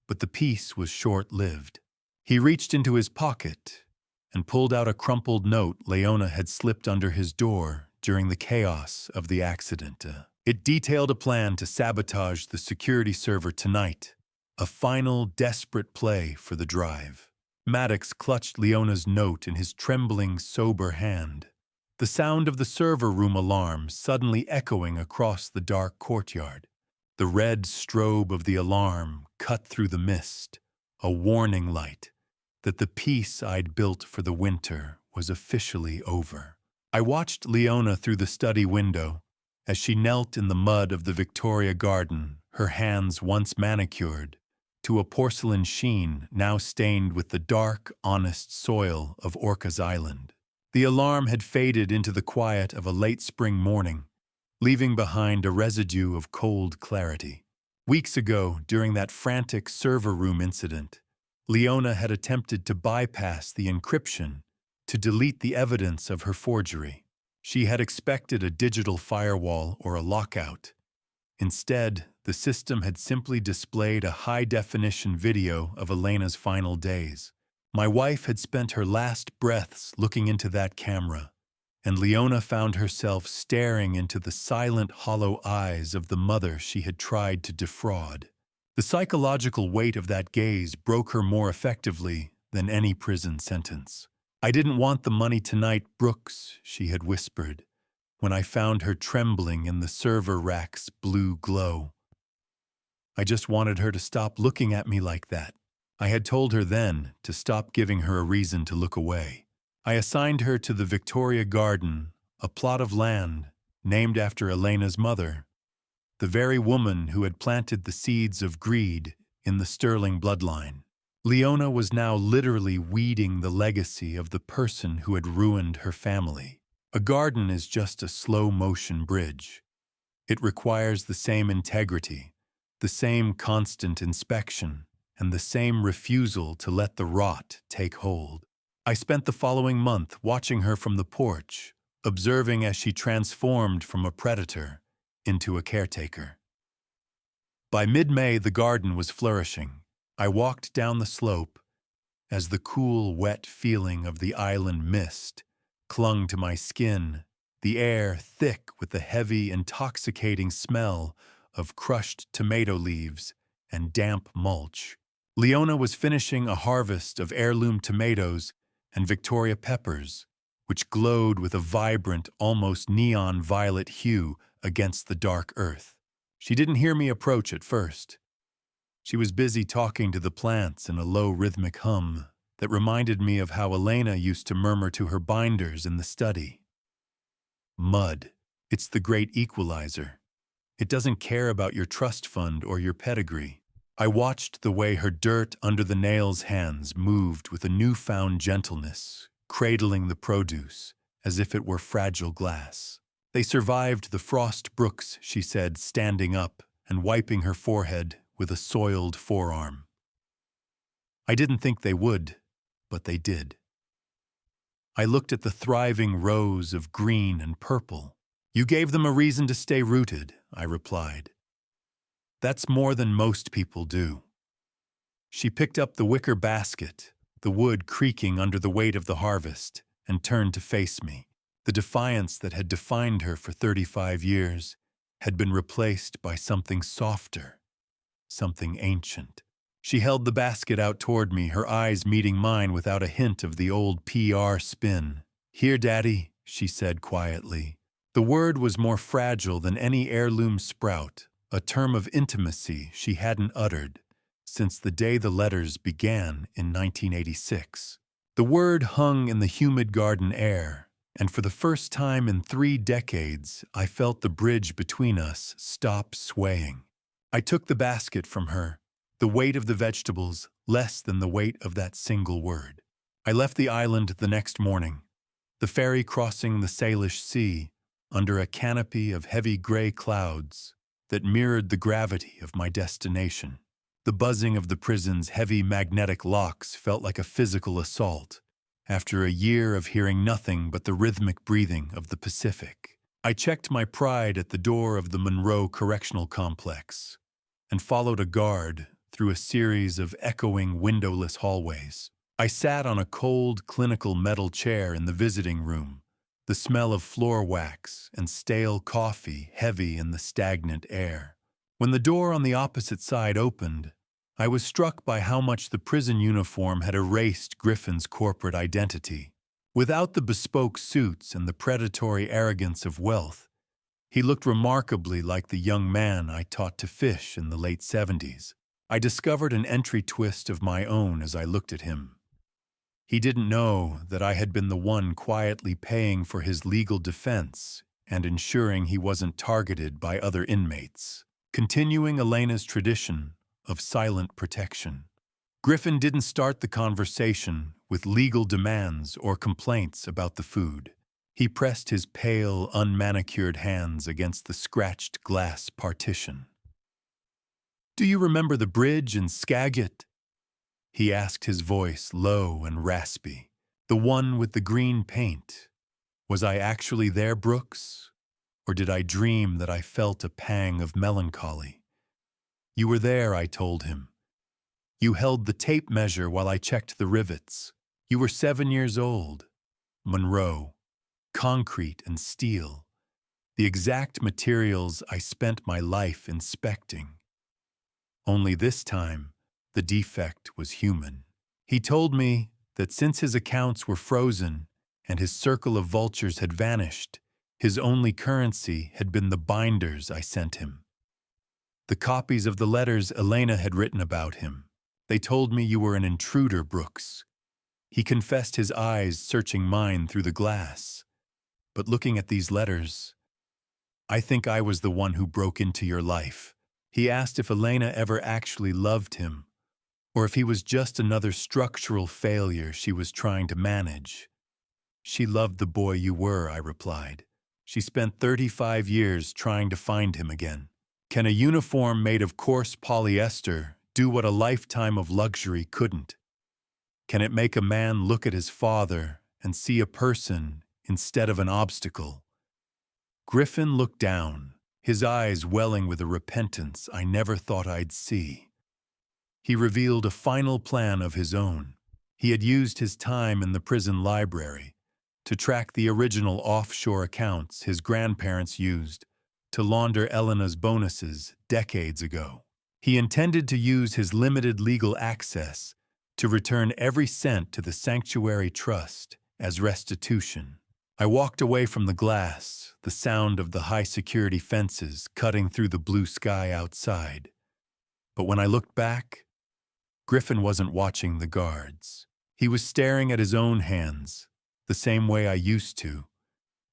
But the peace was short-lived. He reached into his pocket and pulled out a crumpled note Leona had slipped under his door during the chaos of the accident. It detailed a plan to sabotage the security server tonight, a final desperate play for the drive. Maddox clutched Leona's note in his trembling, sober hand, the sound of the server room alarm suddenly echoing across the dark courtyard. The red strobe of the alarm cut through the mist, a warning light that the peace I'd built for the winter was officially over. I watched Leona through the study window as she knelt in the mud of the Victoria garden, her hands once manicured, to a porcelain sheen now stained with the dark, honest soil of Orcas Island. The alarm had faded into the quiet of a late spring morning, leaving behind a residue of cold clarity. Weeks ago, during that frantic server room incident, Leona had attempted to bypass the encryption to delete the evidence of her forgery. She had expected a digital firewall or a lockout. Instead, the system had simply displayed a high-definition video of Elena's final days. My wife had spent her last breaths looking into that camera, and Leona found herself staring into the silent, hollow eyes of the mother she had tried to defraud. The psychological weight of that gaze broke her more effectively than any prison sentence. "I didn't want the money tonight, Brooks," she had whispered, when I found her trembling in the server rack's blue glow. "I just wanted her to stop looking at me like that." I had told her then to stop giving her a reason to look away. I assigned her to the Victoria Garden, a plot of land named after Elena's mother, the very woman who had planted the seeds of greed in the Sterling bloodline. Leona was now literally weeding the legacy of the person who had ruined her family. A garden is just a slow-motion bridge. It requires the same integrity, the same constant inspection, and the same refusal to let the rot take hold. I spent the following month watching her from the porch, observing as she transformed from a predator into a caretaker. By mid-May, the garden was flourishing. I walked down the slope as the cool, wet feeling of the island mist clung to my skin, the air thick with the heavy, intoxicating smell of crushed tomato leaves and damp mulch. Leona was finishing a harvest of heirloom tomatoes and Victoria peppers, which glowed with a vibrant, almost neon violet hue against the dark earth. She didn't hear me approach at first. She was busy talking to the plants in a low rhythmic hum that reminded me of how Elena used to murmur to her binders in the study. Mud. It's the great equalizer. It doesn't care about your trust fund or your pedigree. I watched the way her dirt under the nails hands moved with a newfound gentleness, cradling the produce as if it were fragile glass. They survived the frost brooks, she said, standing up and wiping her forehead with a soiled forearm. I didn't think they would, but they did. I looked at the thriving rows of green and purple. You gave them a reason to stay rooted, I replied. That's more than most people do. She picked up the wicker basket, the wood creaking under the weight of the harvest, and turned to face me. The defiance that had defined her for 35 years had been replaced by something softer, something ancient. She held the basket out toward me, her eyes meeting mine without a hint of the old PR spin. "Here, Daddy," she said quietly. The word was more fragile than any heirloom sprout, a term of intimacy she hadn't uttered since the day the letters began in 1986. The word hung in the humid garden air, and for the first time in 3 decades, I felt the bridge between us stop swaying. I took the basket from her, the weight of the vegetables less than the weight of that single word. I left the island the next morning, the ferry crossing the Salish Sea under a canopy of heavy gray clouds that mirrored the gravity of my destination. The buzzing of the prison's heavy magnetic locks felt like a physical assault after a year of hearing nothing but the rhythmic breathing of the Pacific. I checked my pride at the door of the Monroe Correctional Complex and followed a guard through a series of echoing windowless hallways. I sat on a cold, clinical metal chair in the visiting room, the smell of floor wax and stale coffee heavy in the stagnant air. When the door on the opposite side opened, I was struck by how much the prison uniform had erased Griffin's corporate identity. Without the bespoke suits and the predatory arrogance of wealth, he looked remarkably like the young man I taught to fish in the late 70s. I discovered an entry twist of my own as I looked at him. He didn't know that I had been the one quietly paying for his legal defense and ensuring he wasn't targeted by other inmates, continuing Elena's tradition of silent protection. Griffin didn't start the conversation with legal demands or complaints about the food. He pressed his pale, unmanicured hands against the scratched glass partition. "Do you remember the bridge in Skagit?" he asked, his voice low and raspy. "The one with the green paint. Was I actually there, Brooks? Or did I dream that I felt a pang of melancholy?" "You were there," I told him. "You held the tape measure while I checked the rivets. You were 7 years old. Monroe. Concrete and steel. The exact materials I spent my life inspecting. Only this time, the defect was human." He told me that since his accounts were frozen and his circle of vultures had vanished, his only currency had been the binders I sent him. The copies of the letters Elena had written about him. "They told me you were an intruder, Brooks." He confessed, his eyes searching mine through the glass. "But looking at these letters, I think I was the one who broke into your life." He asked if Elena ever actually loved him, or if he was just another structural failure she was trying to manage. "She loved the boy you were," I replied. "She spent 35 years trying to find him again." Can a uniform made of coarse polyester do what a lifetime of luxury couldn't? Can it make a man look at his father and see a person instead of an obstacle? Griffin looked down, his eyes welling with a repentance I never thought I'd see. He revealed a final plan of his own. He had used his time in the prison library to track the original offshore accounts his grandparents used to launder Elena's bonuses decades ago. He intended to use his limited legal access to return every cent to the Sanctuary Trust as restitution. I walked away from the glass, the sound of the high-security fences cutting through the blue sky outside. But when I looked back, Griffin wasn't watching the guards. He was staring at his own hands, the same way I used to,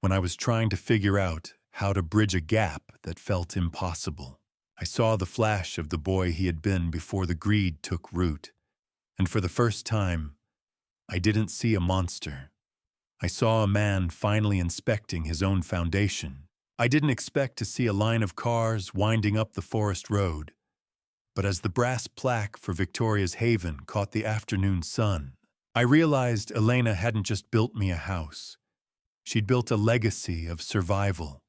when I was trying to figure out how to bridge a gap that felt impossible. I saw the flash of the boy he had been before the greed took root, and for the first time, I didn't see a monster. I saw a man finally inspecting his own foundation. I didn't expect to see a line of cars winding up the forest road, but as the brass plaque for Victoria's Haven caught the afternoon sun, I realized Elena hadn't just built me a house. She'd built a legacy of survival.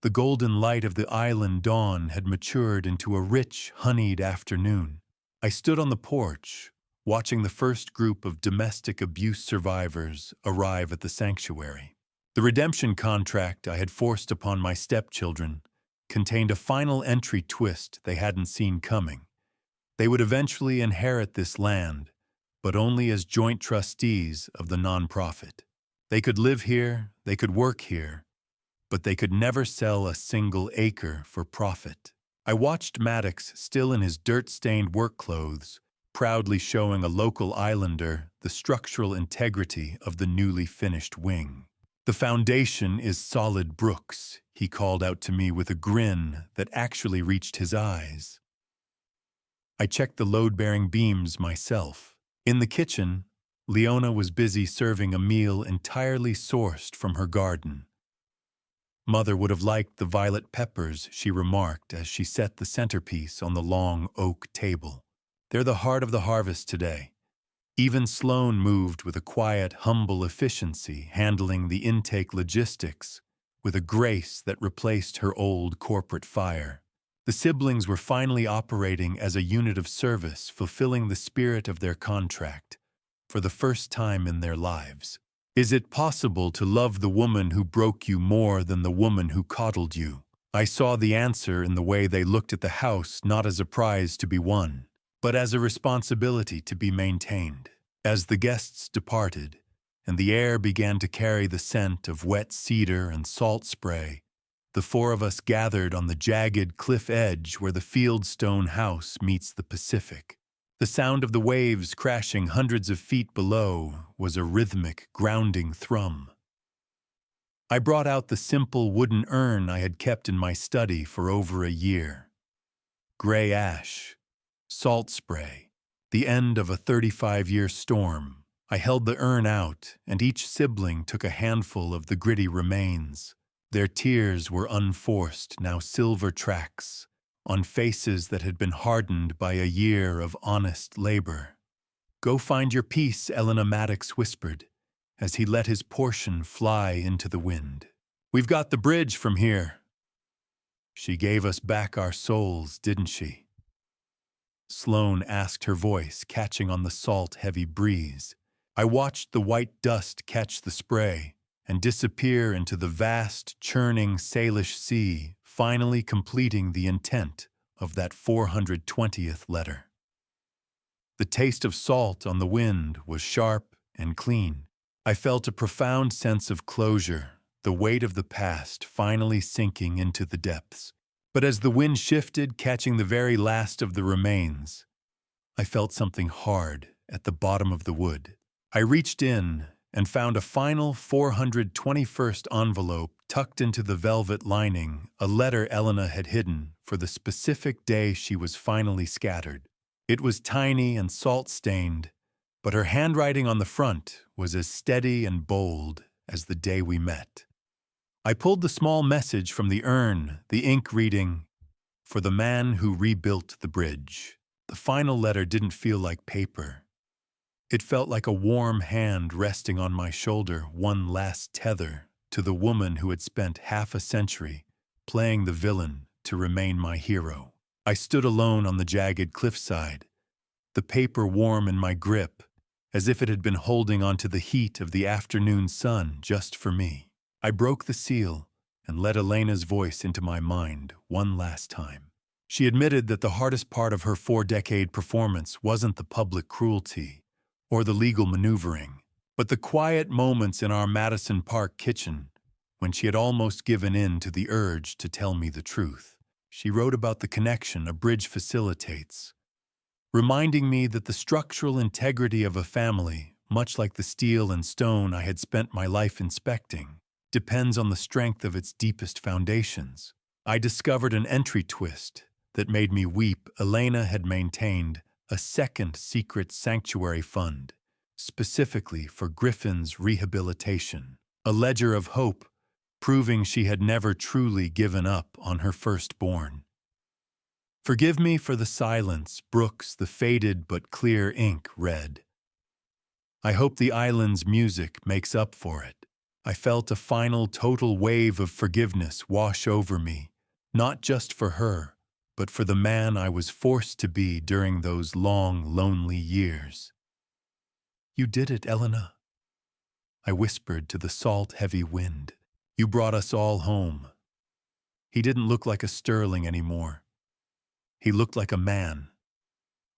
The golden light of the island dawn had matured into a rich, honeyed afternoon. I stood on the porch, watching the first group of domestic abuse survivors arrive at the sanctuary. The redemption contract I had forced upon my stepchildren contained a final entry twist they hadn't seen coming. They would eventually inherit this land, but only as joint trustees of the nonprofit. They could live here, they could work here, but they could never sell a single acre for profit. I watched Maddox, still in his dirt-stained work clothes, proudly showing a local islander the structural integrity of the newly finished wing. "The foundation is solid, Brooks," he called out to me with a grin that actually reached his eyes. I checked the load-bearing beams myself. In the kitchen, Leona was busy serving a meal entirely sourced from her garden. "Mother would have liked the violet peppers," she remarked as she set the centerpiece on the long oak table. "They're the heart of the harvest today." Even Sloane moved with a quiet, humble efficiency, handling the intake logistics with a grace that replaced her old corporate fire. The siblings were finally operating as a unit of service, fulfilling the spirit of their contract for the first time in their lives. "Is it possible to love the woman who broke you more than the woman who coddled you?" I saw the answer in the way they looked at the house, not as a prize to be won, but as a responsibility to be maintained. As the guests departed, and the air began to carry the scent of wet cedar and salt spray, the four of us gathered on the jagged cliff edge where the Fieldstone house meets the Pacific. The sound of the waves crashing hundreds of feet below was a rhythmic, grounding thrum. I brought out the simple wooden urn I had kept in my study for over a year. Gray ash, salt spray, the end of a 35-year storm. I held the urn out, and each sibling took a handful of the gritty remains. Their tears were unforced, now silver tracks, on faces that had been hardened by a year of honest labor. "Go find your peace," Elena Maddox whispered, as he let his portion fly into the wind. "We've got the bridge from here." "She gave us back our souls, didn't she?" Sloane asked, her voice catching on the salt-heavy breeze. I watched the white dust catch the spray and disappear into the vast, churning Salish Sea, finally completing the intent of that 420th letter. The taste of salt on the wind was sharp and clean. I felt a profound sense of closure, the weight of the past finally sinking into the depths. But as the wind shifted, catching the very last of the remains, I felt something hard at the bottom of the wood. I reached in and found a final 421st envelope tucked into the velvet lining, a letter Elena had hidden for the specific day she was finally scattered. It was tiny and salt-stained, but her handwriting on the front was as steady and bold as the day we met. I pulled the small message from the urn, the ink reading, "For the man who rebuilt the bridge." The final letter didn't feel like paper. It felt like a warm hand resting on my shoulder, one last tether to the woman who had spent half a century playing the villain to remain my hero. I stood alone on the jagged cliffside, the paper warm in my grip, as if it had been holding onto the heat of the afternoon sun just for me. I broke the seal and let Elena's voice into my mind one last time. She admitted that the hardest part of her 4-decade performance wasn't the public cruelty or the legal maneuvering, but the quiet moments in our Madison Park kitchen when she had almost given in to the urge to tell me the truth. She wrote about the connection a bridge facilitates, reminding me that the structural integrity of a family, much like the steel and stone I had spent my life inspecting, depends on the strength of its deepest foundations. I discovered an entry twist that made me weep. Elena had maintained a second secret sanctuary fund, specifically for Griffin's rehabilitation, a ledger of hope, proving she had never truly given up on her firstborn. Forgive me for the silence, Brooks, the faded but clear ink read. I hope the island's music makes up for it. I felt a final total wave of forgiveness wash over me, not just for her, but for the man I was forced to be during those long, lonely years. You did it, Elena, I whispered to the salt-heavy wind. You brought us all home. He didn't look like a sterling anymore. He looked like a man.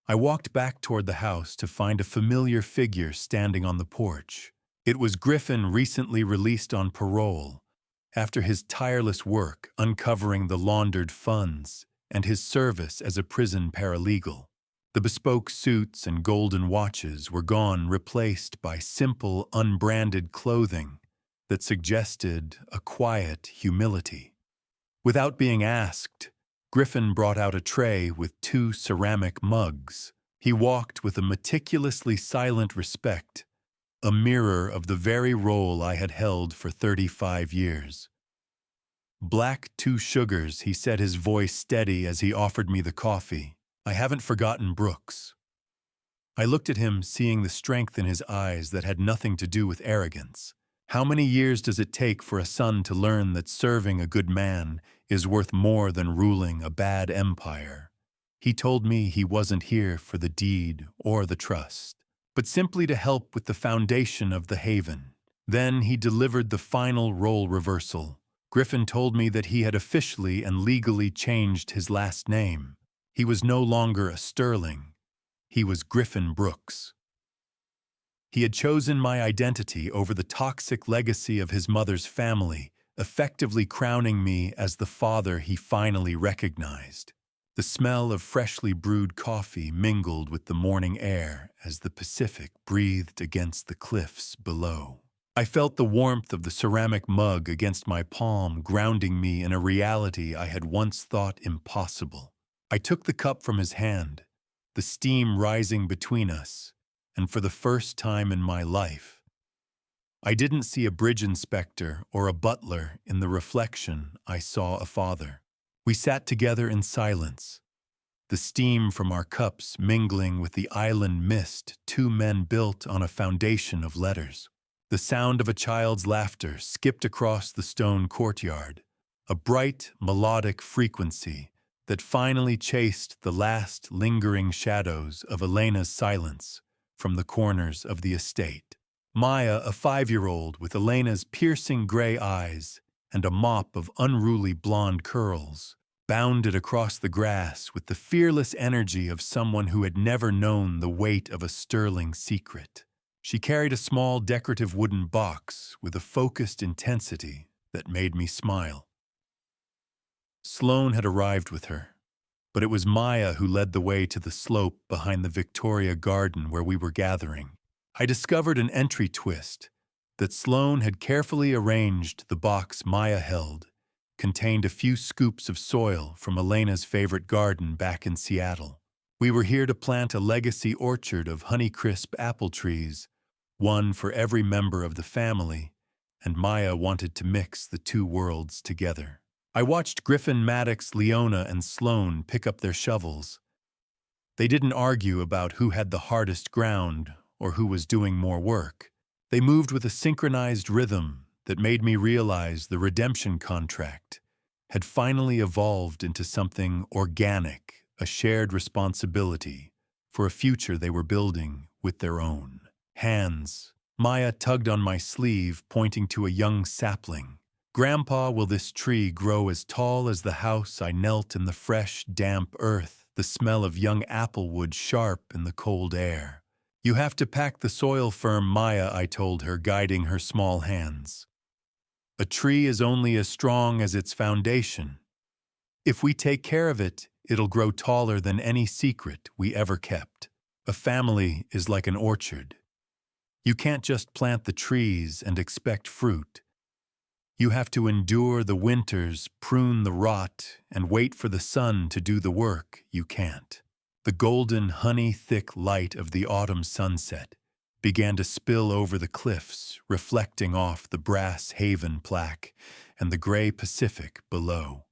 I walked back toward the house to find a familiar figure standing on the porch. It was Griffin, recently released on parole, after his tireless work uncovering the laundered funds and his service as a prison paralegal. The bespoke suits and golden watches were gone, replaced by simple, unbranded clothing that suggested a quiet humility. Without being asked, Griffin brought out a tray with 2 ceramic mugs. He walked with a meticulously silent respect, a mirror of the very role I had held for 35 years. Black 2 sugars, he said, his voice steady as he offered me the coffee. I haven't forgotten Brooks. I looked at him, seeing the strength in his eyes that had nothing to do with arrogance. How many years does it take for a son to learn that serving a good man is worth more than ruling a bad empire? He told me he wasn't here for the deed or the trust, but simply to help with the foundation of the haven. Then he delivered the final role reversal. Griffin told me that he had officially and legally changed his last name. He was no longer a Sterling. He was Griffin Brooks. He had chosen my identity over the toxic legacy of his mother's family, effectively crowning me as the father he finally recognized. The smell of freshly brewed coffee mingled with the morning air as the Pacific breathed against the cliffs below. I felt the warmth of the ceramic mug against my palm, grounding me in a reality I had once thought impossible. I took the cup from his hand, the steam rising between us, and for the first time in my life, I didn't see a bridge inspector or a butler in the reflection. I saw a father. We sat together in silence, the steam from our cups mingling with the island mist 2 men built on a foundation of letters. The sound of a child's laughter skipped across the stone courtyard, a bright, melodic frequency that finally chased the last lingering shadows of Elena's silence from the corners of the estate. Maya, a 5-year-old with Elena's piercing gray eyes and a mop of unruly blonde curls, bounded across the grass with the fearless energy of someone who had never known the weight of a sterling secret. She carried a small decorative wooden box with a focused intensity that made me smile. Sloane had arrived with her, but it was Maya who led the way to the slope behind the Victoria Garden where we were gathering. I discovered an entry twist that Sloane had carefully arranged. The box Maya held contained a few scoops of soil from Elena's favorite garden back in Seattle. We were here to plant a legacy orchard of Honeycrisp apple trees, one for every member of the family, and Maya wanted to mix the 2 worlds together. I watched Griffin, Maddox, Leona, and Sloane pick up their shovels. They didn't argue about who had the hardest ground or who was doing more work. They moved with a synchronized rhythm that made me realize the redemption contract had finally evolved into something organic, a shared responsibility for a future they were building with their own hands. Maya tugged on my sleeve, pointing to a young sapling. "Grandpa, will this tree grow as tall as the house?" I knelt in the fresh, damp earth, the smell of young applewood sharp in the cold air. "You have to pack the soil firm, Maya," I told her, guiding her small hands. "A tree is only as strong as its foundation. If we take care of it, it'll grow taller than any secret we ever kept. A family is like an orchard. You can't just plant the trees and expect fruit. You have to endure the winters, prune the rot, and wait for the sun to do the work you can't." The golden, honey-thick light of the autumn sunset began to spill over the cliffs, reflecting off the brass Haven plaque and the gray Pacific below.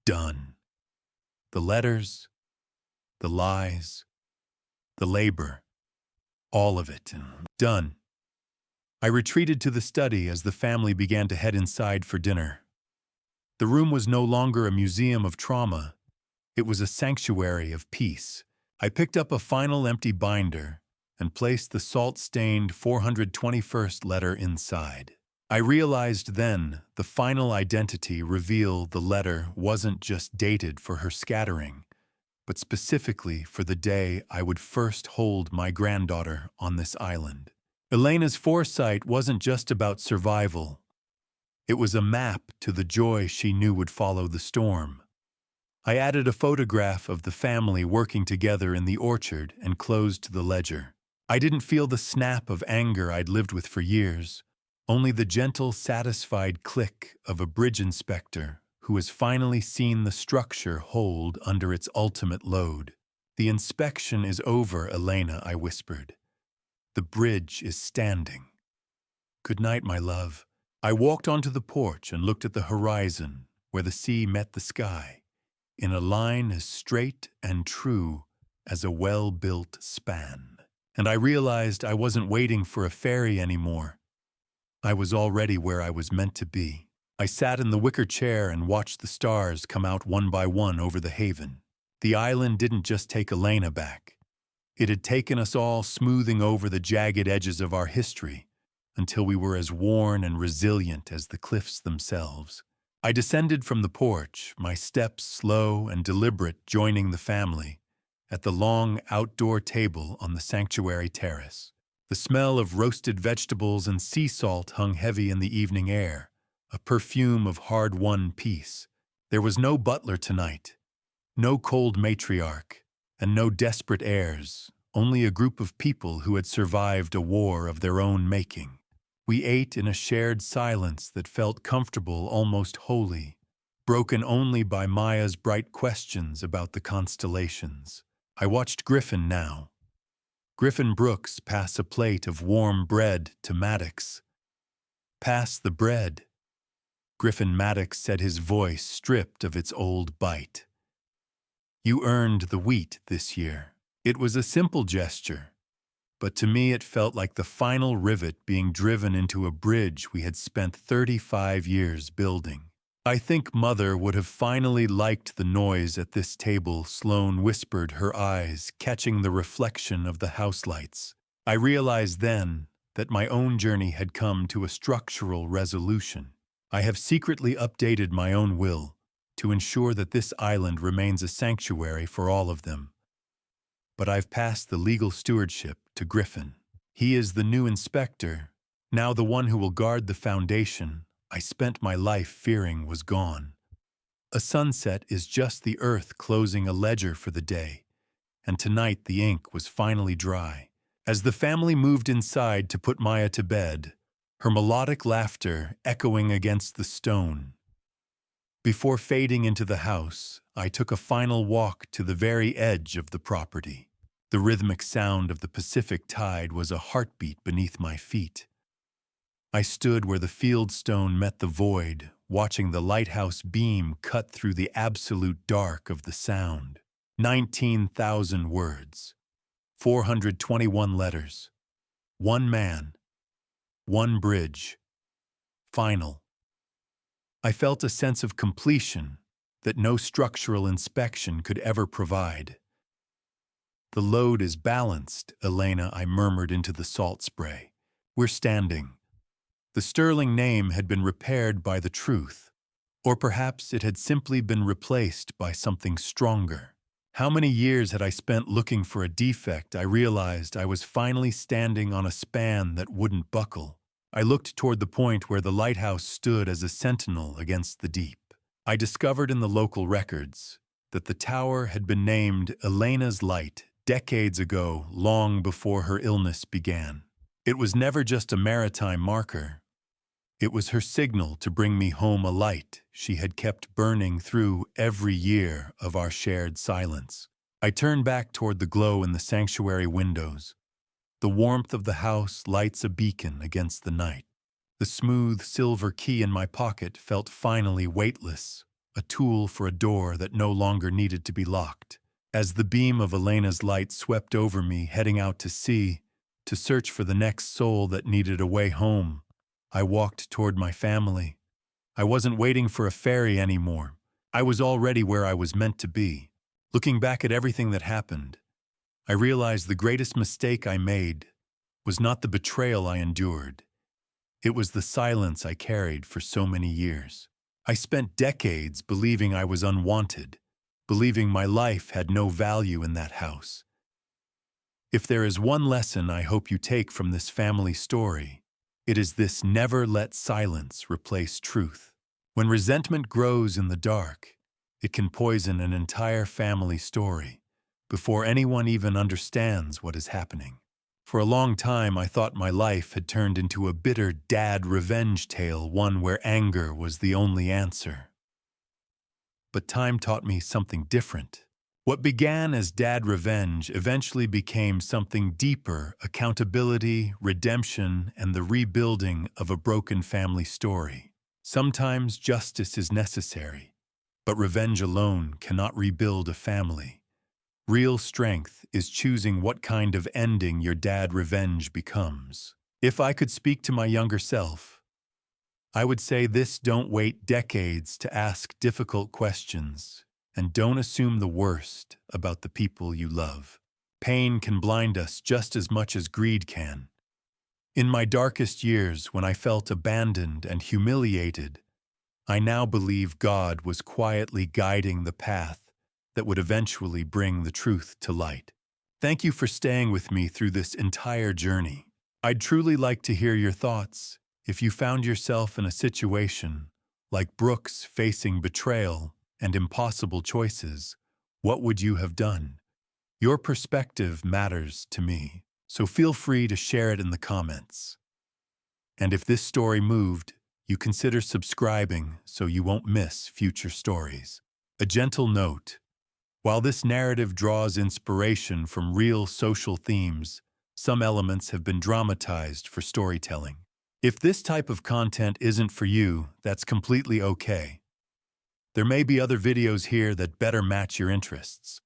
Done. The letters, the lies, the labor, all of it. Done. I retreated to the study as the family began to head inside for dinner. The room was no longer a museum of trauma. It was a sanctuary of peace. I picked up a final empty binder and placed the salt-stained 421st letter inside. I realized then the final identity reveal the letter wasn't just dated for her scattering, but specifically for the day I would first hold my granddaughter on this island. Elena's foresight wasn't just about survival. It was a map to the joy she knew would follow the storm. I added a photograph of the family working together in the orchard and closed the ledger. I didn't feel the snap of anger I'd lived with for years, only the gentle, satisfied click of a bridge inspector who has finally seen the structure hold under its ultimate load. "The inspection is over, Elena," I whispered. "The bridge is standing. Good night, my love." I walked onto the porch and looked at the horizon, where the sea met the sky, in a line as straight and true as a well-built span. And I realized I wasn't waiting for a ferry anymore. I was already where I was meant to be. I sat in the wicker chair and watched the stars come out one by one over the haven. The island didn't just take Elena back. It had taken us all, smoothing over the jagged edges of our history until we were as worn and resilient as the cliffs themselves. I descended from the porch, my steps slow and deliberate, joining the family at the long outdoor table on the sanctuary terrace. The smell of roasted vegetables and sea salt hung heavy in the evening air, a perfume of hard-won peace. There was no butler tonight, no cold matriarch, and no desperate heirs, only a group of people who had survived a war of their own making. We ate in a shared silence that felt comfortable, almost holy, broken only by Maya's bright questions about the constellations. I watched Griffin now. Griffin Brooks pass a plate of warm bread to Maddox. "Pass the bread," Griffin Maddox said, his voice stripped of its old bite. "You earned the wheat this year." It was a simple gesture, but to me it felt like the final rivet being driven into a bridge we had spent 35 years building. "I think Mother would have finally liked the noise at this table," Sloane whispered, her eyes catching the reflection of the house lights. I realized then that my own journey had come to a structural resolution. I have secretly updated my own will to ensure that this island remains a sanctuary for all of them. But I've passed the legal stewardship to Griffin. He is the new inspector, now the one who will guard the foundation I spent my life fearing was gone. A sunset is just the earth closing a ledger for the day, and tonight the ink was finally dry. As the family moved inside to put Maya to bed, her melodic laughter echoing against the stone. Before fading into the house, I took a final walk to the very edge of the property. The rhythmic sound of the Pacific tide was a heartbeat beneath my feet. I stood where the fieldstone met the void, watching the lighthouse beam cut through the absolute dark of the sound. 19,000 words, 421 letters, one man, one bridge, final. I felt a sense of completion that no structural inspection could ever provide. "The load is balanced, Elena," I murmured into the salt spray. "We're standing." The sterling name had been repaired by the truth, or perhaps it had simply been replaced by something stronger. How many years had I spent looking for a defect? I realized I was finally standing on a span that wouldn't buckle. I looked toward the point where the lighthouse stood as a sentinel against the deep. I discovered in the local records that the tower had been named Elena's Light decades ago, long before her illness began. It was never just a maritime marker. It was her signal to bring me home a light she had kept burning through every year of our shared silence. I turned back toward the glow in the sanctuary windows. The warmth of the house lights a beacon against the night. The smooth silver key in my pocket felt finally weightless, a tool for a door that no longer needed to be locked. As the beam of Elena's light swept over me, heading out to sea, to search for the next soul that needed a way home, I walked toward my family. I wasn't waiting for a ferry anymore. I was already where I was meant to be. Looking back at everything that happened, I realized the greatest mistake I made was not the betrayal I endured. It was the silence I carried for so many years. I spent decades believing I was unwanted, believing my life had no value in that house. If there is one lesson I hope you take from this family story, it is this: never let silence replace truth. When resentment grows in the dark, it can poison an entire family story before anyone even understands what is happening. For a long time, I thought my life had turned into a bitter dad revenge tale, one where anger was the only answer. But time taught me something different. What began as dad revenge eventually became something deeper: accountability, redemption, and the rebuilding of a broken family story. Sometimes justice is necessary, but revenge alone cannot rebuild a family. Real strength is choosing what kind of ending your dad revenge becomes. If I could speak to my younger self, I would say this: don't wait decades to ask difficult questions. And don't assume the worst about the people you love. Pain can blind us just as much as greed can. In my darkest years, when I felt abandoned and humiliated, I now believe God was quietly guiding the path that would eventually bring the truth to light. Thank you for staying with me through this entire journey. I'd truly like to hear your thoughts. If you found yourself in a situation like Brooks, facing betrayal and impossible choices, what would you have done? Your perspective matters to me, so feel free to share it in the comments. And if this story moved, you consider subscribing so you won't miss future stories. A gentle note: while this narrative draws inspiration from real social themes, some elements have been dramatized for storytelling. If this type of content isn't for you, that's completely okay. There may be other videos here that better match your interests.